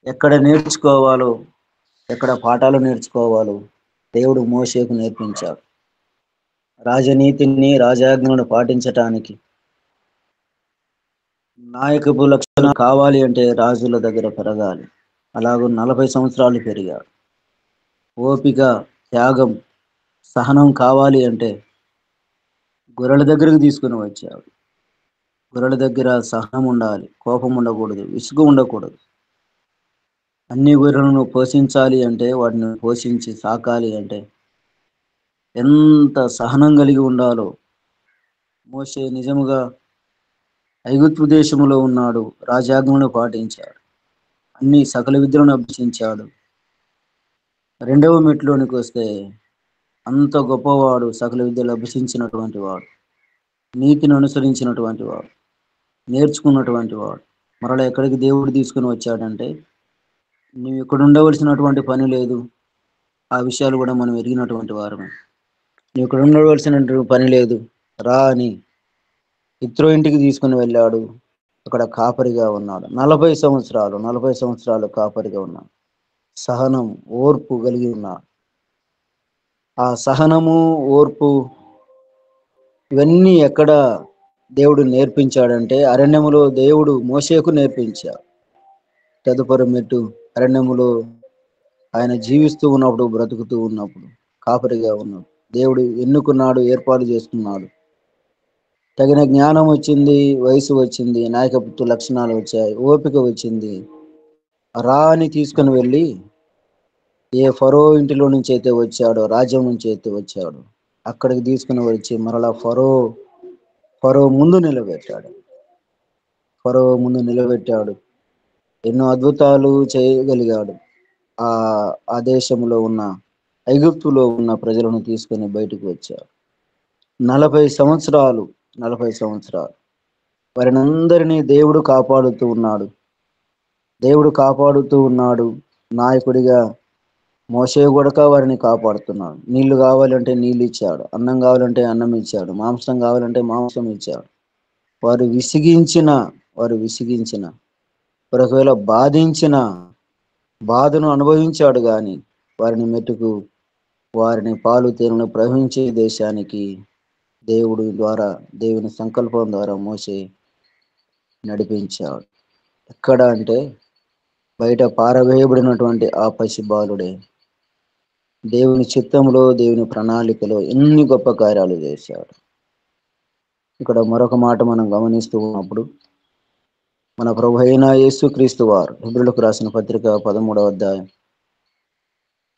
[SPEAKER 2] ఎక్కడ నేర్చుకోవాలో, ఎక్కడ పాఠాలు నేర్చుకోవాలో దేవుడు మోషేకు నేర్పించాడు. రాజనీతిని, రాజాజ్ఞలను పాటించటానికి నాయకపు లక్షణం కావాలి అంటే రాజుల దగ్గర పెరగాలి. అలాగూ 40 సంవత్సరాలు పెరిగాడు. ఓపిక, త్యాగం, సహనం కావాలి అంటే గొర్రెల దగ్గరకు తీసుకుని వచ్చాడు. గొర్రెల దగ్గర సహనం ఉండాలి, కోపం ఉండకూడదు, విసుగు ఉండకూడదు. అన్ని గొర్రెలను పోషించాలి అంటే, వాటిని పోషించి సాకాలి అంటే ఎంత సహనం కలిగి ఉండాలో. మోషే నిజముగా ఐగుప్తు దేశములో ఉన్నాడు, రాజాజ్ఞలను పాటించాడు, అన్ని సకల విద్యలను అభ్యసించాడు. రెండవ మెట్లోనికి వస్తే అంత గొప్పవాడు, సకల విద్యలు అభ్యసించినటువంటి వాడు, నీతిని అనుసరించినటువంటి వాడు, నేర్చుకున్నటువంటి వాడు. మరలా ఎక్కడికి దేవుడు తీసుకుని వచ్చాడంటే, నువ్వు ఇక్కడ ఉండవలసినటువంటి పని లేదు. ఆ విషయాలు కూడా మనం ఎరిగినటువంటి వారమే. నువ్వు ఇక్కడ ఉండవలసిన పని లేదు, రా అని ఇత్రో ఇంటికి తీసుకుని వెళ్ళాడు. అక్కడ కాపరిగా ఉన్నాడు. 40 సంవత్సరాలు కాపరిగా ఉన్నాడు. సహనం, ఓర్పు కలిగి ఉన్నాడు. ఆ సహనము, ఓర్పు ఇవన్నీ ఎక్కడ దేవుడు నేర్పించాడంటే అరణ్యములో దేవుడు మోషేకు నేర్పించాడు. తదుపరి మెట్టు అరణ్యములో ఆయన జీవిస్తూ ఉన్నప్పుడు, బ్రతుకుతూ ఉన్నప్పుడు, కాపరిగా ఉన్నాడు. దేవుడు ఎన్నుకున్నాడు, ఏర్పాటు చేసుకున్నాడు. తగిన జ్ఞానం వచ్చింది, వయసు వచ్చింది, నాయకత్వ లక్షణాలు వచ్చాయి, ఓపిక వచ్చింది. రాని తీసుకుని వెళ్ళి ఏ ఫరో ఇంటిలో నుంచి అయితే వచ్చాడో, రాజ్యం నుంచి అయితే వచ్చాడో అక్కడికి తీసుకుని వచ్చి మరలా ఫరో ముందు నిలబెట్టాడు. ఫరో ముందు నిలబెట్టాడు. ఎన్నో అద్భుతాలు చేయగలిగాడు. ఆ ఆ దేశంలో ఉన్న, ఐగుప్తులో ఉన్న ప్రజలను తీసుకొని బయటకు వచ్చాడు. 40 సంవత్సరాలు 40 సంవత్సరాలు వారిని అందరినీ దేవుడు కాపాడుతూ ఉన్నాడు. నాయకుడిగా మోషే కూడా వారిని కాపాడుతున్నాడు. నీళ్లు కావాలంటే నీళ్ళు ఇచ్చాడు, అన్నం కావాలంటే అన్నం ఇచ్చాడు, మాంసం కావాలంటే మాంసం ఇచ్చాడు. వారు విసిగించిన ఒకవేళ బాధించిన బాధను అనుభవించాడు గాని వారిని మెట్టుకు వారిని పాలు తేనెలు ప్రవహించే దేశానికి దేవుని సంకల్పం ద్వారా మోషే నడిపించాడు. ఎక్కడ అంటే బయట పారవేయబడినటువంటి ఆ పసిబాలుడే దేవుని చిత్తంలో, దేవుని ప్రణాళికలో ఎన్ని గొప్ప కార్యాలు చేశాడు. ఇక్కడ మరొక మాట మనం గమనిస్తూ ఉన్నప్పుడు, మన ప్రభు అయిన యేసుక్రీస్తు వారు హెబ్రీయులకు రాసిన పత్రిక 13వ అధ్యాయం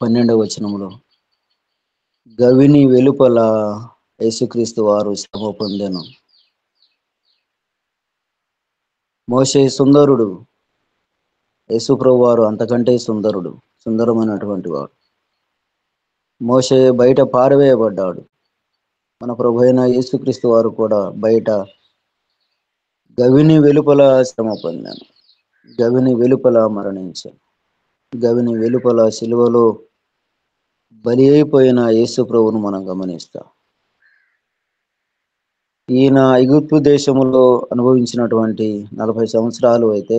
[SPEAKER 2] 12వ వచనంలో, గవిని వెలుపల యేసుక్రీస్తు వారు శ్రమ పొందెను. మోషే సుందరుడు, యేసు ప్రభు వారు అంతకంటే సుందరమైనటువంటి వాడు. మోషే బయట పారవేయబడ్డాడు. మన ప్రభు అయిన యేసుక్రీస్తు వారు కూడా బయట గవిని వెలుపల శ్రమ పొందాను, గవిని వెలుపల మరణించాను, గవిని వెలుపల సిలువలో బలి అయిపోయిన యేసు ప్రభువును మనం గమనిస్తాం. ఈయన ఐగుప్తు దేశములో అనుభవించినటువంటి 40 సంవత్సరాలు అయితే,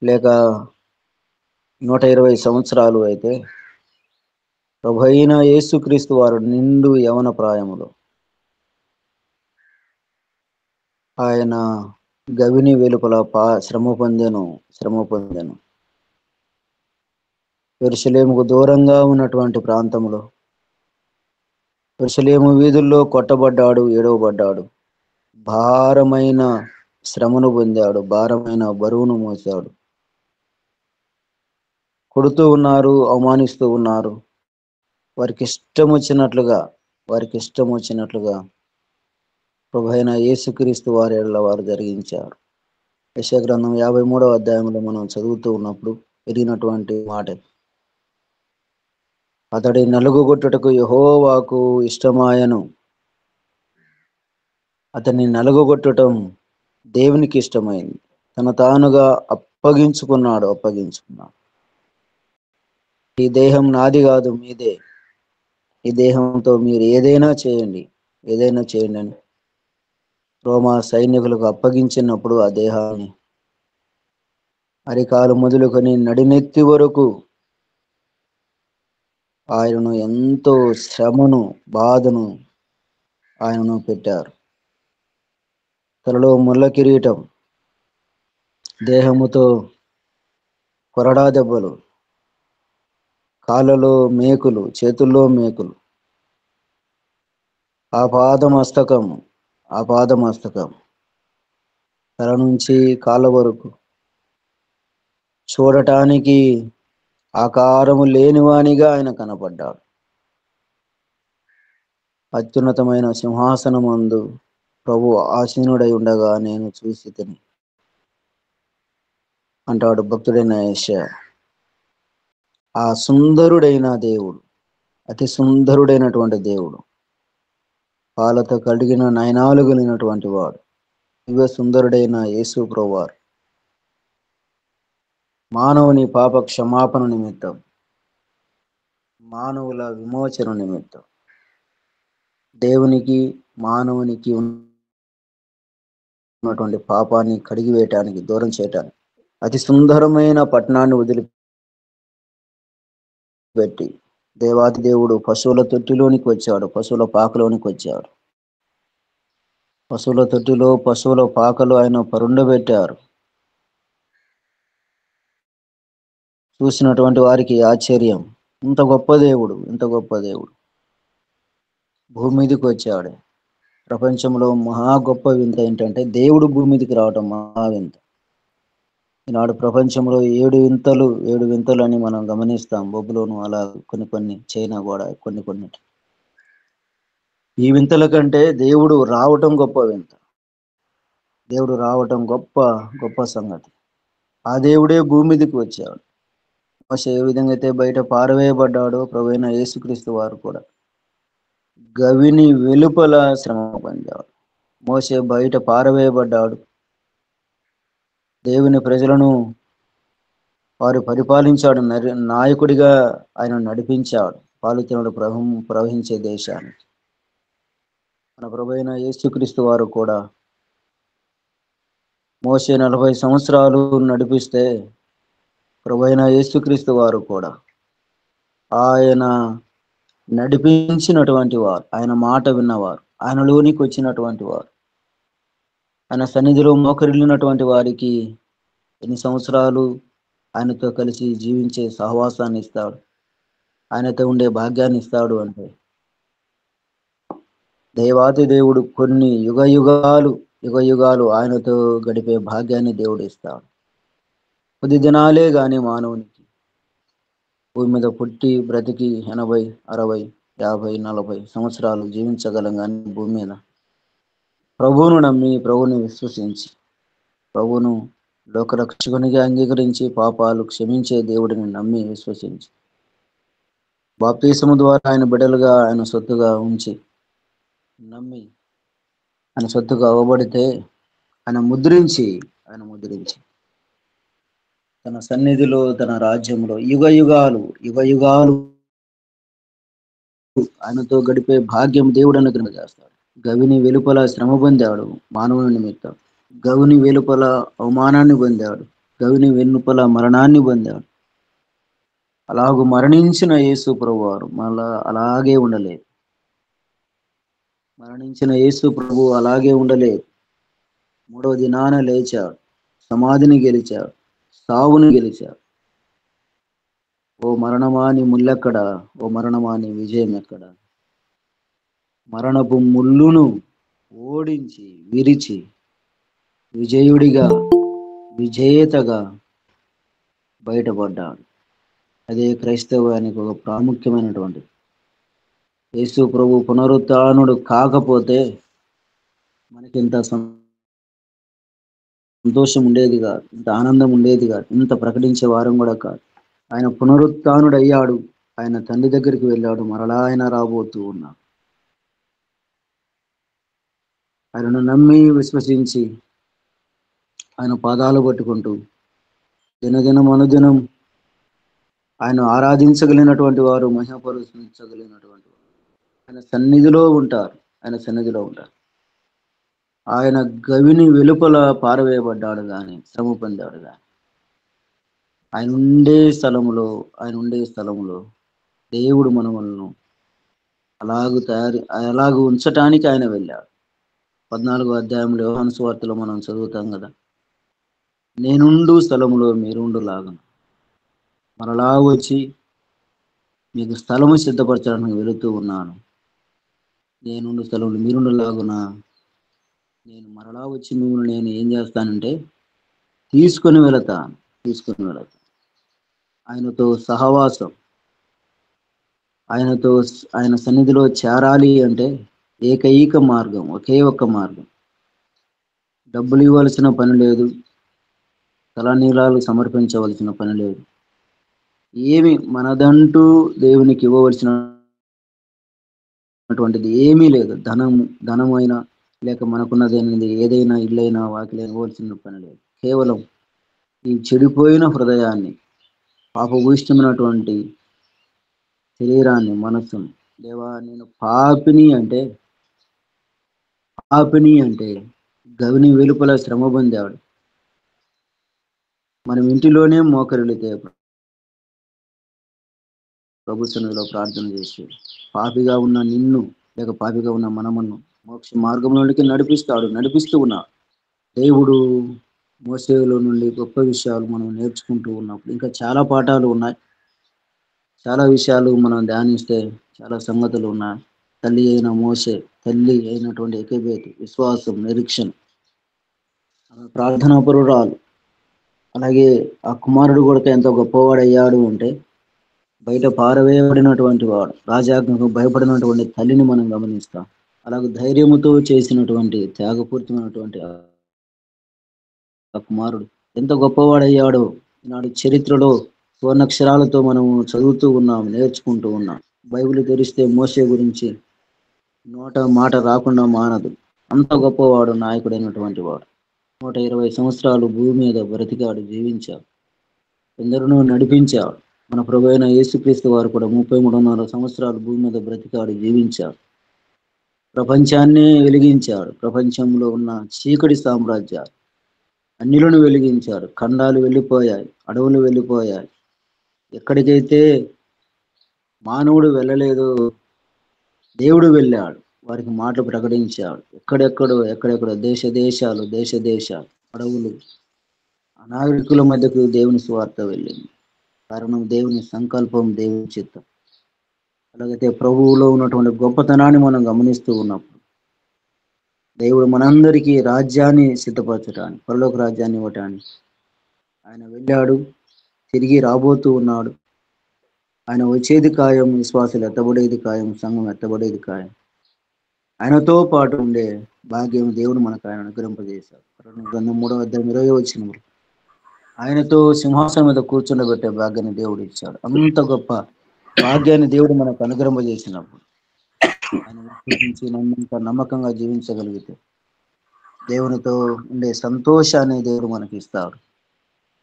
[SPEAKER 2] లేక 120 సంవత్సరాలు అయితే, ప్రభు అయిన యేసుక్రీస్తు వారు నిండు యవన ప్రాయములో ఆయన గవిని వెలుపల శ్రమ పొందెను. యెరూషలేముకు దూరంగా ఉన్నటువంటి ప్రాంతంలో, యెరూషలేము వీధుల్లో కొట్టబడ్డాడు, ఏడవబడ్డాడు, భారమైన శ్రమను పొందాడు, భారమైన బరువును మోసాడు. కొడుతూ ఉన్నారు, అవమానిస్తూ ఉన్నారు. వారికి ఇష్టం వచ్చినట్లుగా ప్రభు అయిన యేసుక్రీస్తు వారి ఎడల వారు జరిగించారు. యెషయా గ్రంథం 53వ అధ్యాయంలో మనం చదువుతూ ఉన్నప్పుడు ఎరిగినటువంటి మాట, అతడి నలుగుగొట్టుటకు యెహోవాకు ఇష్టమాయను. అతన్ని నలుగుగొట్టడం దేవునికి ఇష్టమైంది. తన తానుగా అప్పగించుకున్నాడు. ఈ దేహం నాది కాదు, మీదే. ఈ దేహంతో మీరు ఏదైనా చేయండి అని రోమా సైనికులకు అప్పగించినప్పుడు ఆ దేహాన్ని అరికాలు మొదలుకొని నడినెత్తి వరకు ఆయనను ఎంతో శ్రమను, బాధను ఆయనను పెట్టారు. తలలో ముళ్ళ కిరీటం, దేహముతో కొరడా దెబ్బలు, కాళ్ళలో మేకులు, చేతుల్లో మేకులు, ఆపాదమస్తకం తల నుంచి కాళ్ళ వరకు చూడటానికి ఆకారము లేనివానిగా ఆయన కనపడ్డాడు. అత్యున్నతమైన సింహాసనమందు ప్రభు ఆసీనుడై ఉండగా నేను చూసి తిని అంటాడు భక్తుడైన యెషయా. ఆ సుందరుడైన దేవుడు, అతి సుందరుడైనటువంటి దేవుడు, పాలతో కడిగిన నయనాలు కలిగినటువంటి వాడు, దివ్య సుందరుడైన యేసు ప్రభువారు మానవుని పాప క్షమాపణ నిమిత్తం, మానవుల విమోచన నిమిత్తం, దేవునికి మానవునికి ఉన్నటువంటి పాపాన్ని కడిగివేయటానికి, దూరం చేయటానికి అతి సుందరమైన పట్టణాన్ని వదిలిపెట్టి దేవాది దేవుడు పశువుల తొట్టిలోనికి వచ్చాడు, పశువుల పాకలోనికి వచ్చాడు. పశువుల తొట్టిలో, పశువుల పాకలో ఆయన పరుండబెట్టారు. చూసినటువంటి వారికి ఆశ్చర్యం, ఇంత గొప్ప దేవుడు భూమి మీదకి వచ్చాడు. ప్రపంచంలో మహా గొప్ప వింత ఏంటంటే దేవుడు భూమి మీదకి రావటం మహా వింత. ఈనాడు ప్రపంచంలో 7 వింతలు అని మనం గమనిస్తాం. బొబులోను అలా కొన్ని చైనా కూడా కొన్ని. ఈ వింతల కంటే దేవుడు రావటం గొప్ప వింత. దేవుడు రావటం గొప్ప గొప్ప సంగతి. ఆ దేవుడే భూమి మీదకి వచ్చాడు. మోషే ఏ విధంగా అయితే బయట పారవేయబడ్డాడో ప్రభువైన యేసుక్రీస్తు వారు కూడా గవిని వెలుపల శ్రమ పొందాడు. మోషే బయట పారవేయబడ్డాడు. దేవుని ప్రజలను వారు పరిపాలించాడు. నాయకుడిగా ఆయన నడిపించాడు పాలుతీనుడు ప్రవహించే దేశాన్ని. మన ప్రభువైన యేసుక్రీస్తు వారు కూడా మోషే 40 సంవత్సరాలు నడిపిస్తే ప్రభువైన యేసుక్రీస్తు వారు కూడా ఆయన నడిపించినటువంటి వారు, ఆయన మాట విన్నవారు, ఆయనలోనికి వచ్చినటువంటి వారు, ఆయన సన్నిధిలో మోకరిల్లినటువంటి వారికి ఎన్ని సంవత్సరాలు ఆయనతో కలిసి జీవించే సహవాసాన్ని ఇస్తాడు, ఆయనతో ఉండే భాగ్యాన్ని ఇస్తాడు అంటే దేవాతి దేవుడు కొన్ని యుగ యుగాలు ఆయనతో గడిపే భాగ్యాన్ని దేవుడు ఇస్తాడు. కొద్ది దినాలే గాని మానవునికి భూమి మీద పుట్టి బ్రతికి 80, 60, 50, 40 సంవత్సరాలు జీవించగలం. కానీ భూమి మీద ప్రభువును నమ్మి, ప్రభువుని విశ్వసించి, ప్రభువును లోకరక్షకునిగా అంగీకరించి పాపాలు క్షమించే దేవుడిని నమ్మి విశ్వసించి బాప్తిసము ద్వారా ఆయన బిడ్డలుగా ఆయన సొత్తుగా ఉంచి నమ్మి ఆయన సొత్తుగా అవ్వబడితే ఆయన ముద్రించి తన సన్నిధిలో, తన రాజ్యంలో యుగ యుగాలు ఆయనతో గడిపే భాగ్యం దేవుడు అనుగ్రహిస్తాడు. గవిని వెలుపల శ్రమ పొందాడు మానవుని నిమిత్తం. గవిని వెలుపల అవమానాన్ని పొందాడు. గవిని వెలుపల మరణాన్ని పొందాడు. అలాగూ మరణించిన యేసు ప్రభువారు మళ్ళా అలాగే ఉండలేదు. మరణించిన యేసు ప్రభు అలాగే ఉండలేదు. 3వ దినాన లేచాడు. సమాధిని గెలిచాడు. సావుని గెలిచాడు. ఓ మరణమా నీ ముల్లెక్కడ? ఓ మరణమా నీ విజయం ఎక్కడ? మరణపు ముల్లును ఓడించి విరిచి విజయుడిగా, విజేతగా బయటపడ్డాడు. అదే క్రైస్తవానికి ఒక ప్రాముఖ్యమైనటువంటి. యేసు ప్రభు పునరుత్థానుడు కాకపోతే మనకింత సంతోషం ఉండేది కాదు, ఇంత ఆనందం ఉండేది కాదు, ఇంత ప్రకటించే వారం కూడా కాదు. ఆయన పునరుత్థానుడు అయ్యాడు. ఆయన తండ్రి దగ్గరికి వెళ్ళాడు. మరలా ఆయన రాబోతూ ఉన్నాడు. ఆయనను నమ్మి విశ్వసించి ఆయన పాదాలు పట్టుకుంటూ దినదినం అనుదినం ఆయన ఆరాధించగలిగినటువంటి వారు, మహిమపరుచగలిగినటువంటి వారు ఆయన సన్నిధిలో ఉంటారు. ఆయన గవిని వెలుపల పారవేయబడ్డాడు కానీ శ్రమ పొందాడు కానీ ఆయన ఉండే స్థలములో దేవుడు మనలను అలాగూ ఉంచటానికి ఆయన వెళ్ళాడు. 14వ అధ్యాయంలో యోహాను సువార్తలో మనం చదువుతాం కదా, నేనుండు స్థలములో మీరుండు లాగున మరలా వచ్చి మీకు స్థలము సిద్ధపరచడానికి వెళుతూ ఉన్నాను. నేనుండు స్థలంలో మీరుండు లాగున నేను మరలా వచ్చి మిమ్మల్ని నేను ఏం చేస్తానంటే తీసుకొని వెళతాను. ఆయనతో సహవాసం, ఆయన సన్నిధిలో చేరాలి అంటే ఏకైక మార్గం, ఒకే ఒక్క మార్గం. డబ్బులు ఇవ్వాల్సిన పని లేదు, తలనీలాలు సమర్పించవలసిన పని లేదు, ఏమి మనదంటూ దేవునికి ఇవ్వవలసినటువంటిది ఏమీ లేదు. ధనమైనా లేక మనకున్నదేనిది ఏదైనా ఇల్లైనా వాకిలి ఇవ్వాల్సిన పని లేదు. కేవలం ఈ చెడిపోయిన హృదయాన్ని, పాపభూయిష్టమైనటువంటి శరీరాన్ని, మనస్సును, దేవా నేను పాపిని అంటే గవిని వెలుపల శ్రమ పొందాడు. మనం ఇంటిలోనే మోకరిల్లితే ప్రభు సన్నిధిలో ప్రార్థన చేసి పాపిగా ఉన్న నిన్ను లేక పాపిగా ఉన్న మనమను మోక్ష మార్గంలోనికి నడిపిస్తూ ఉన్నాడు. దేవుడు మోసేలో నుండి గొప్ప విషయాలు మనం నేర్చుకుంటూ ఉన్నప్పుడు ఇంకా చాలా పాఠాలు ఉన్నాయి. చాలా విషయాలు మనం ధ్యానిస్తే చాలా సంగతులు ఉన్నాయి. తల్లి అయినటువంటి ఎకేబేతు విశ్వాసం, నిరీక్షణ, ప్రార్థనాపరురాలు, అలాగే ఆ కుమారుడు కూడా ఎంతో గొప్పవాడయ్యాడు అంటే బయట పారవేయబడినటువంటి వాడు, రాజాజ్ఞకు భయపడినటువంటి తల్లిని మనం గమనిస్తాం. అలాగే ధైర్యముతో చేసినటువంటి త్యాగపూరితమైనటువంటి ఆ కుమారుడు ఎంత గొప్పవాడయ్యాడో ఈనాడు చరిత్రలో స్వర్ణక్షరాలతో మనం చదువుతూ ఉన్నాం, నేర్చుకుంటూ ఉన్నాం. బైబిల్ తెరిస్తే మోషే గురించి నోట మాట రాకుండా మానదు. అంత గొప్పవాడు, నాయకుడైనటువంటి వాడు. 120 సంవత్సరాలు భూమి మీద బ్రతికాడు, జీవించాడు, ఎందరినో నడిపించాడు. మన ప్రభు అయిన యేసుక్రీస్తు వారు కూడా 33.5 సంవత్సరాలు భూమి మీద బ్రతికాడు, జీవించాడు, ప్రపంచాన్నే వెలిగించాడు. ప్రపంచంలో ఉన్న చీకటి సామ్రాజ్యాలు అన్నిలను వెలిగించాడు. ఖండాలు వెళ్ళిపోయాయి, అడవులు వెళ్ళిపోయాయి. ఎక్కడికైతే మానవుడు వెళ్ళలేదు, దేవుడు వెళ్ళాడు, వారికి మాటలు ప్రకటించాడు. ఎక్కడెక్కడో దేశ దేశాలు అడవులు అనాగరికుల మధ్యకు దేవుని సువార్త వెళ్ళింది. కారణం దేవుని సంకల్పం, దేవుని చిత్తం. అలాగైతే ప్రభువులో ఉన్నటువంటి గొప్పతనాన్ని మనం గమనిస్తూ ఉన్నప్పుడు దేవుడు మనందరికీ రాజ్యాన్ని సిద్ధపరచడానికి, పరలోక రాజ్యాన్ని ఇవ్వటానికి ఆయన వెళ్ళాడు, తిరిగి రాబోతూ ఉన్నాడు. ఆయన వచ్చేది ఖాయం, విశ్వాసులు ఎత్తబడేది ఖాయం, సంఘం ఎత్తబడేది ఖాయం. ఆయనతో పాటు ఉండే భాగ్యం దేవుడు మనకు ఆయన అనుగ్రహింపజేశాడు. గ్రంథం 3:20 ఆయనతో సింహాసనం మీద కూర్చుండబెట్టే భాగ్యాన్ని దేవుడు ఇచ్చాడు. అంత గొప్ప భాగ్యాన్ని దేవుడు మనకు అనుగ్రహింపజేసినప్పుడు ఆయన విశ్వసించి నమ్మకంగా జీవించగలిగితే దేవునితో ఉండే సంతోషాన్ని దేవుడు మనకి ఇస్తాడు,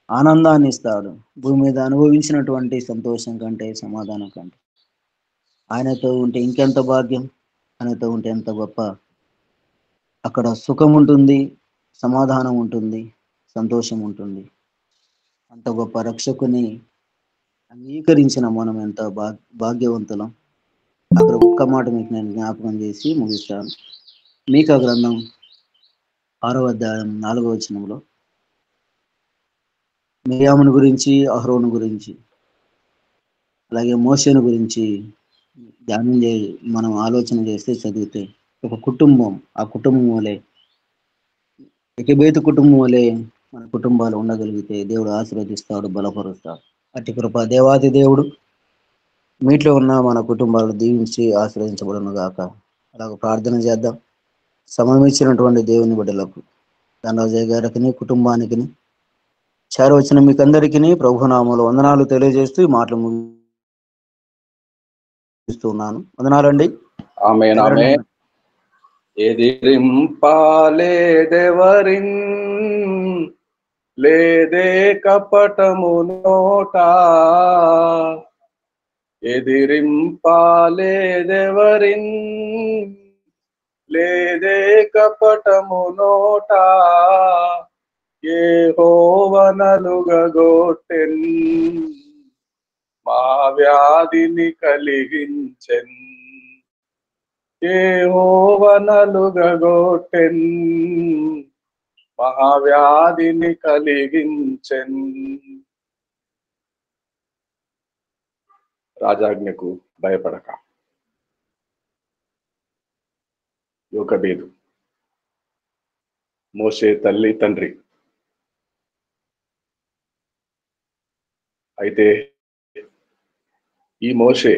[SPEAKER 2] ఆనందాన్ని ఇస్తాడు. భూమి మీద అనుభవించినటువంటి సంతోషం కంటే, సమాధానం కంటే ఆయనతో ఉంటే ఇంకెంత భాగ్యం. ఆయనతో ఉంటే ఎంత గొప్ప, అక్కడ సుఖం ఉంటుంది, సమాధానం ఉంటుంది, సంతోషం ఉంటుంది. అంత గొప్ప రక్షకుని అంగీకరించిన మనం ఎంత భాగ్యవంతులం. అక్కడ ఒక్క మాట మీకు నేను జ్ఞాపకం చేసి ముగిస్తాను. మీకా గ్రంథం 6:4 మిరియామును గురించి, అహరోను గురించి, అలాగే మోషేను గురించి ధ్యానం మనం ఆలోచన చేస్తే, చదివితే ఒక కుటుంబం, ఆ కుటుంబం వలె, ఎకబేతు కుటుంబం వలె మన కుటుంబాలు ఉండగలిగితే దేవుడు ఆశీర్వదిస్తాడు, బలపరుస్తాడు. అట్టి కృప దేవాది దేవుడు మీట్లో ఉన్న మన కుటుంబాలు దీవించి ఆశీర్వదించబడును గాక. అలాగ ప్రార్థన చేద్దాం. సమయం ఇచ్చినటువంటి దేవుని బిడ్డలకు, ధనరాజయ్య గారికి, కుటుంబానికి, చేరవచ్చిన మీకు అందరికీ ప్రభునామములో వందనాలు తెలియజేస్తూ ఈ మాటలు ముగిస్తున్నాను. వందనాలండి.
[SPEAKER 3] ఆమేన్. ఆమేన్. ఎదిరింపాలేదెవరిన్, లేదే కపటము నోట, ఎదిరింపాలేదెవరిన్, లేదే కపటము నోట, యెహోవనలుగగొట్టెన్, మా వ్యాధిని కలిగించెన్. యెహోవనలుగగొట్టెన్, మహావ్యాధిని కలిగించెన్. రాజాజ్ఞకు భయపడక. యోకబేదు, మోషే తల్లి తండ్రి. అయితే ఈ మోషే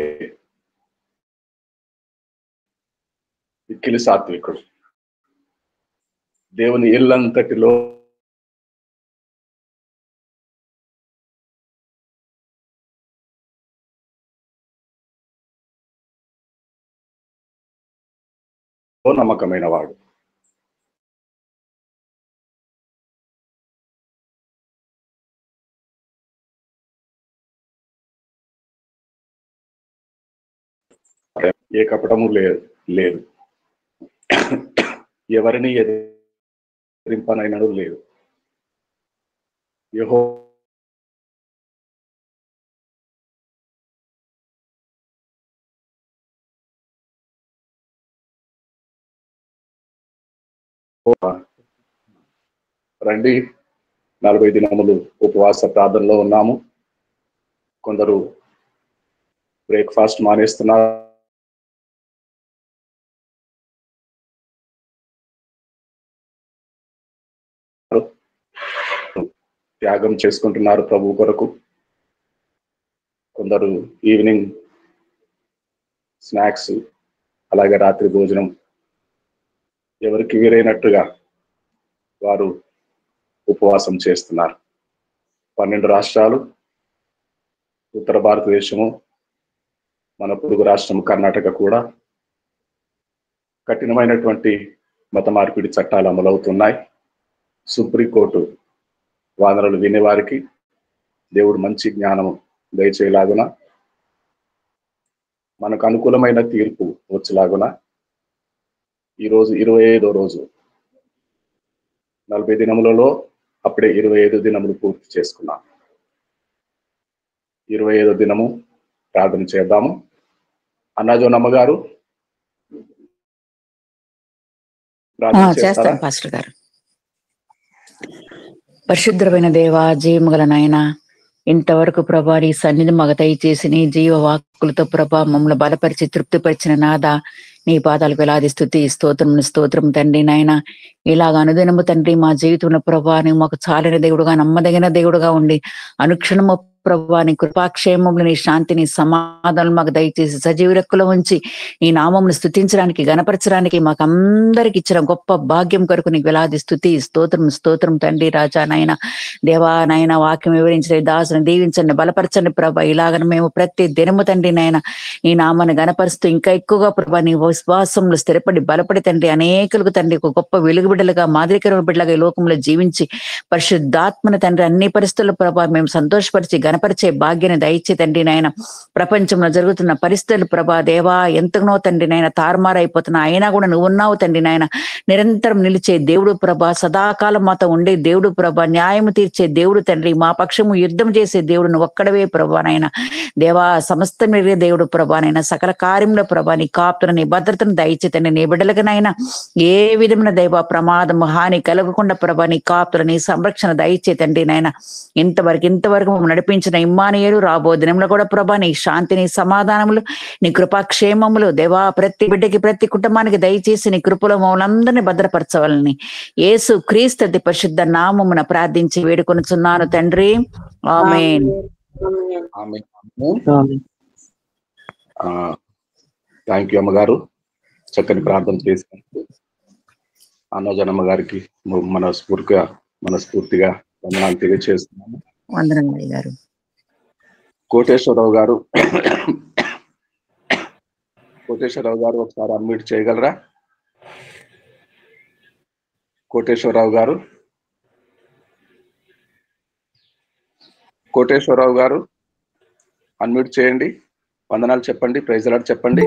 [SPEAKER 3] మిక్కిలి సాత్వికుడు. దేవుని ఇల్లంతటిలో నమ్మకమైన వాడు. ఏ కపటము లేదు, ఎవరిని ఎదిరింపనైనడు లేదు. రండి, 40 దినములు ఉపవాస ప్రార్థనలో ఉన్నాము. కొందరు బ్రేక్ఫాస్ట్ మానేస్తున్నారు, త్యాగం చేసుకుంటున్నారు ప్రభు కొరకు. కొందరు ఈవినింగ్ స్నాక్స్, అలాగే రాత్రి భోజనం ఎవరికి వీరైనట్టుగా వారు ఉపవాసం చేస్తున్నారు. 12 రాష్ట్రాలు, ఉత్తర భారతదేశము, మన పొరుగు రాష్ట్రం కర్ణాటక కూడా కఠినమైనటువంటి మత మార్పిడి చట్టాలు అమలవుతున్నాయి. సుప్రీంకోర్టు వాదనలు వినేవారికి దేవుడు మంచి జ్ఞానము దయచేయలాగున, మనకు అనుకూలమైన తీర్పు వచ్చేలాగున ఈరోజు 25వ రోజు. 40 దినములలో అప్పుడే 25 దినములు పూర్తి చేసుకున్నాం. 25వ దినము ప్రార్థన చేద్దాము. అన్నాజోనమ్మ గారు ప్రార్థన చేస్తారా?
[SPEAKER 4] చేస్తాను పాస్టర్ గారు. పరిశుద్ధమైన దేవ, జీవముగల నాయన, ఇంతవరకు ప్రభా నీ సన్నిధి మగ దయచేసి నీ జీవ వాక్కులతో ప్రభా మమ్మల్ని బలపరిచి తృప్తిపరిచిన నాద నీ పాదాలకు వేలాది స్తుతి స్తోత్రం తండ్రి నాయన. ఇలాగ అనుదినము తండ్రి మా జీవితంలో ప్రభా నీ మాకు చాలిన దేవుడుగా, నమ్మదగిన దేవుడుగా ఉండి అనుక్షణము ప్రభా నీ కృపాక్షేమములు, నీ శాంతిని, సమాధానం మాకు దయచేసి సజీవ రెక్కలో ఉంచి నీ నామమును స్తుతించడానికి, గణపరచడానికి మాకు అందరికి ఇచ్చిన గొప్ప భాగ్యం కొరకు నీకు వేలాది స్తుతి స్తోత్రం తండ్రి రాజా నాయన. దేవా నాయన, వాక్యం వివరించిన దాసుని దీవించండి, బలపరచండి ప్రభా. ఇలాగ మేము ప్రతి దినము తండ్రి నాయన నీ నామాన్ని గణపరుస్తూ ఇంకా ఎక్కువగా ప్రభా నీ విశ్వాసంలో స్థిరపడి బలపడి తండ్రి అనేకులకు తండ్రి ఒక గొప్ప వెలుగు బిడ్డలుగా, మాదిరికరమైన బిడ్డలుగా ఈ లోకంలో జీవించి పరిశుద్ధాత్మని తండ్రి అన్ని పరిస్థితుల ప్రభా మేము సంతోషపరిచి గణపరిచే భాగ్యాన్ని దయచే తండ్రి నాయన. ప్రపంచంలో జరుగుతున్న పరిస్థితులు ప్రభా దేవా ఎంతగానో తండ్రి నాయన తారుమారైపోతున్నా, అయినా కూడా నువ్వు ఉన్నావు తండ్రి నాయన. నిరంతరం నిలిచే దేవుడు ప్రభా, సదాకాలం మాతో ఉండే దేవుడు ప్రభా, న్యాయము తీర్చే దేవుడు తండ్రి, మా పక్షము యుద్ధం చేసే దేవుడు నువ్వు ఒక్కడవే ప్రభా నాయన. దేవా సమస్తం ఎరిగే దేవుడు ప్రభా నాయన. సకల కార్యంలో ప్రభా నీ కాపుతను, నీ భద్రతను దయచేతండి. నీ బిడ్డలకనైనా ఏ విధమైన దైవ ప్రమాదం, హాని కలగకుండా ప్రభా నీ కాపుతను, నీ సంరక్షణ దయచేతండి నాయన. ఇంతవరకు మమ్మల్ని నడిపించిన ఇమ్మానుయేలు రాబో దినంలో కూడా ప్రభా నీ శాంతి, నీ సమాధానములు, నీ కృపాక్షేమములు దేవా ప్రతి బిడ్డకి, ప్రతి కుటుంబానికి దయచేసి నీ కృపలో మమ్మల్ని అందరినీ భద్రపరచవాలని యేసు క్రీస్తు అతి పరిశుద్ధ నామమున ప్రార్థించి వేడుకొనుచున్నాను తండ్రి. ఆమేన్.
[SPEAKER 3] థ్యాంక్ యూ అమ్మగారు, చక్కని ప్రార్థన చేసినందుకు. అన్నజనమ్మ గారికి మనస్ఫూర్తిగా వందనాలు తెలియజేస్తున్నాము.
[SPEAKER 4] వందనాలు గారు.
[SPEAKER 3] కోటేశ్వరరావు గారు ఒకసారి అన్మ్యూట్ చేయగలరా? కోటేశ్వరరావు గారు అన్మ్యూట్ చేయండి. వందనాలు చెప్పండి, ప్రైజ్ లార్డ్ చెప్పండి.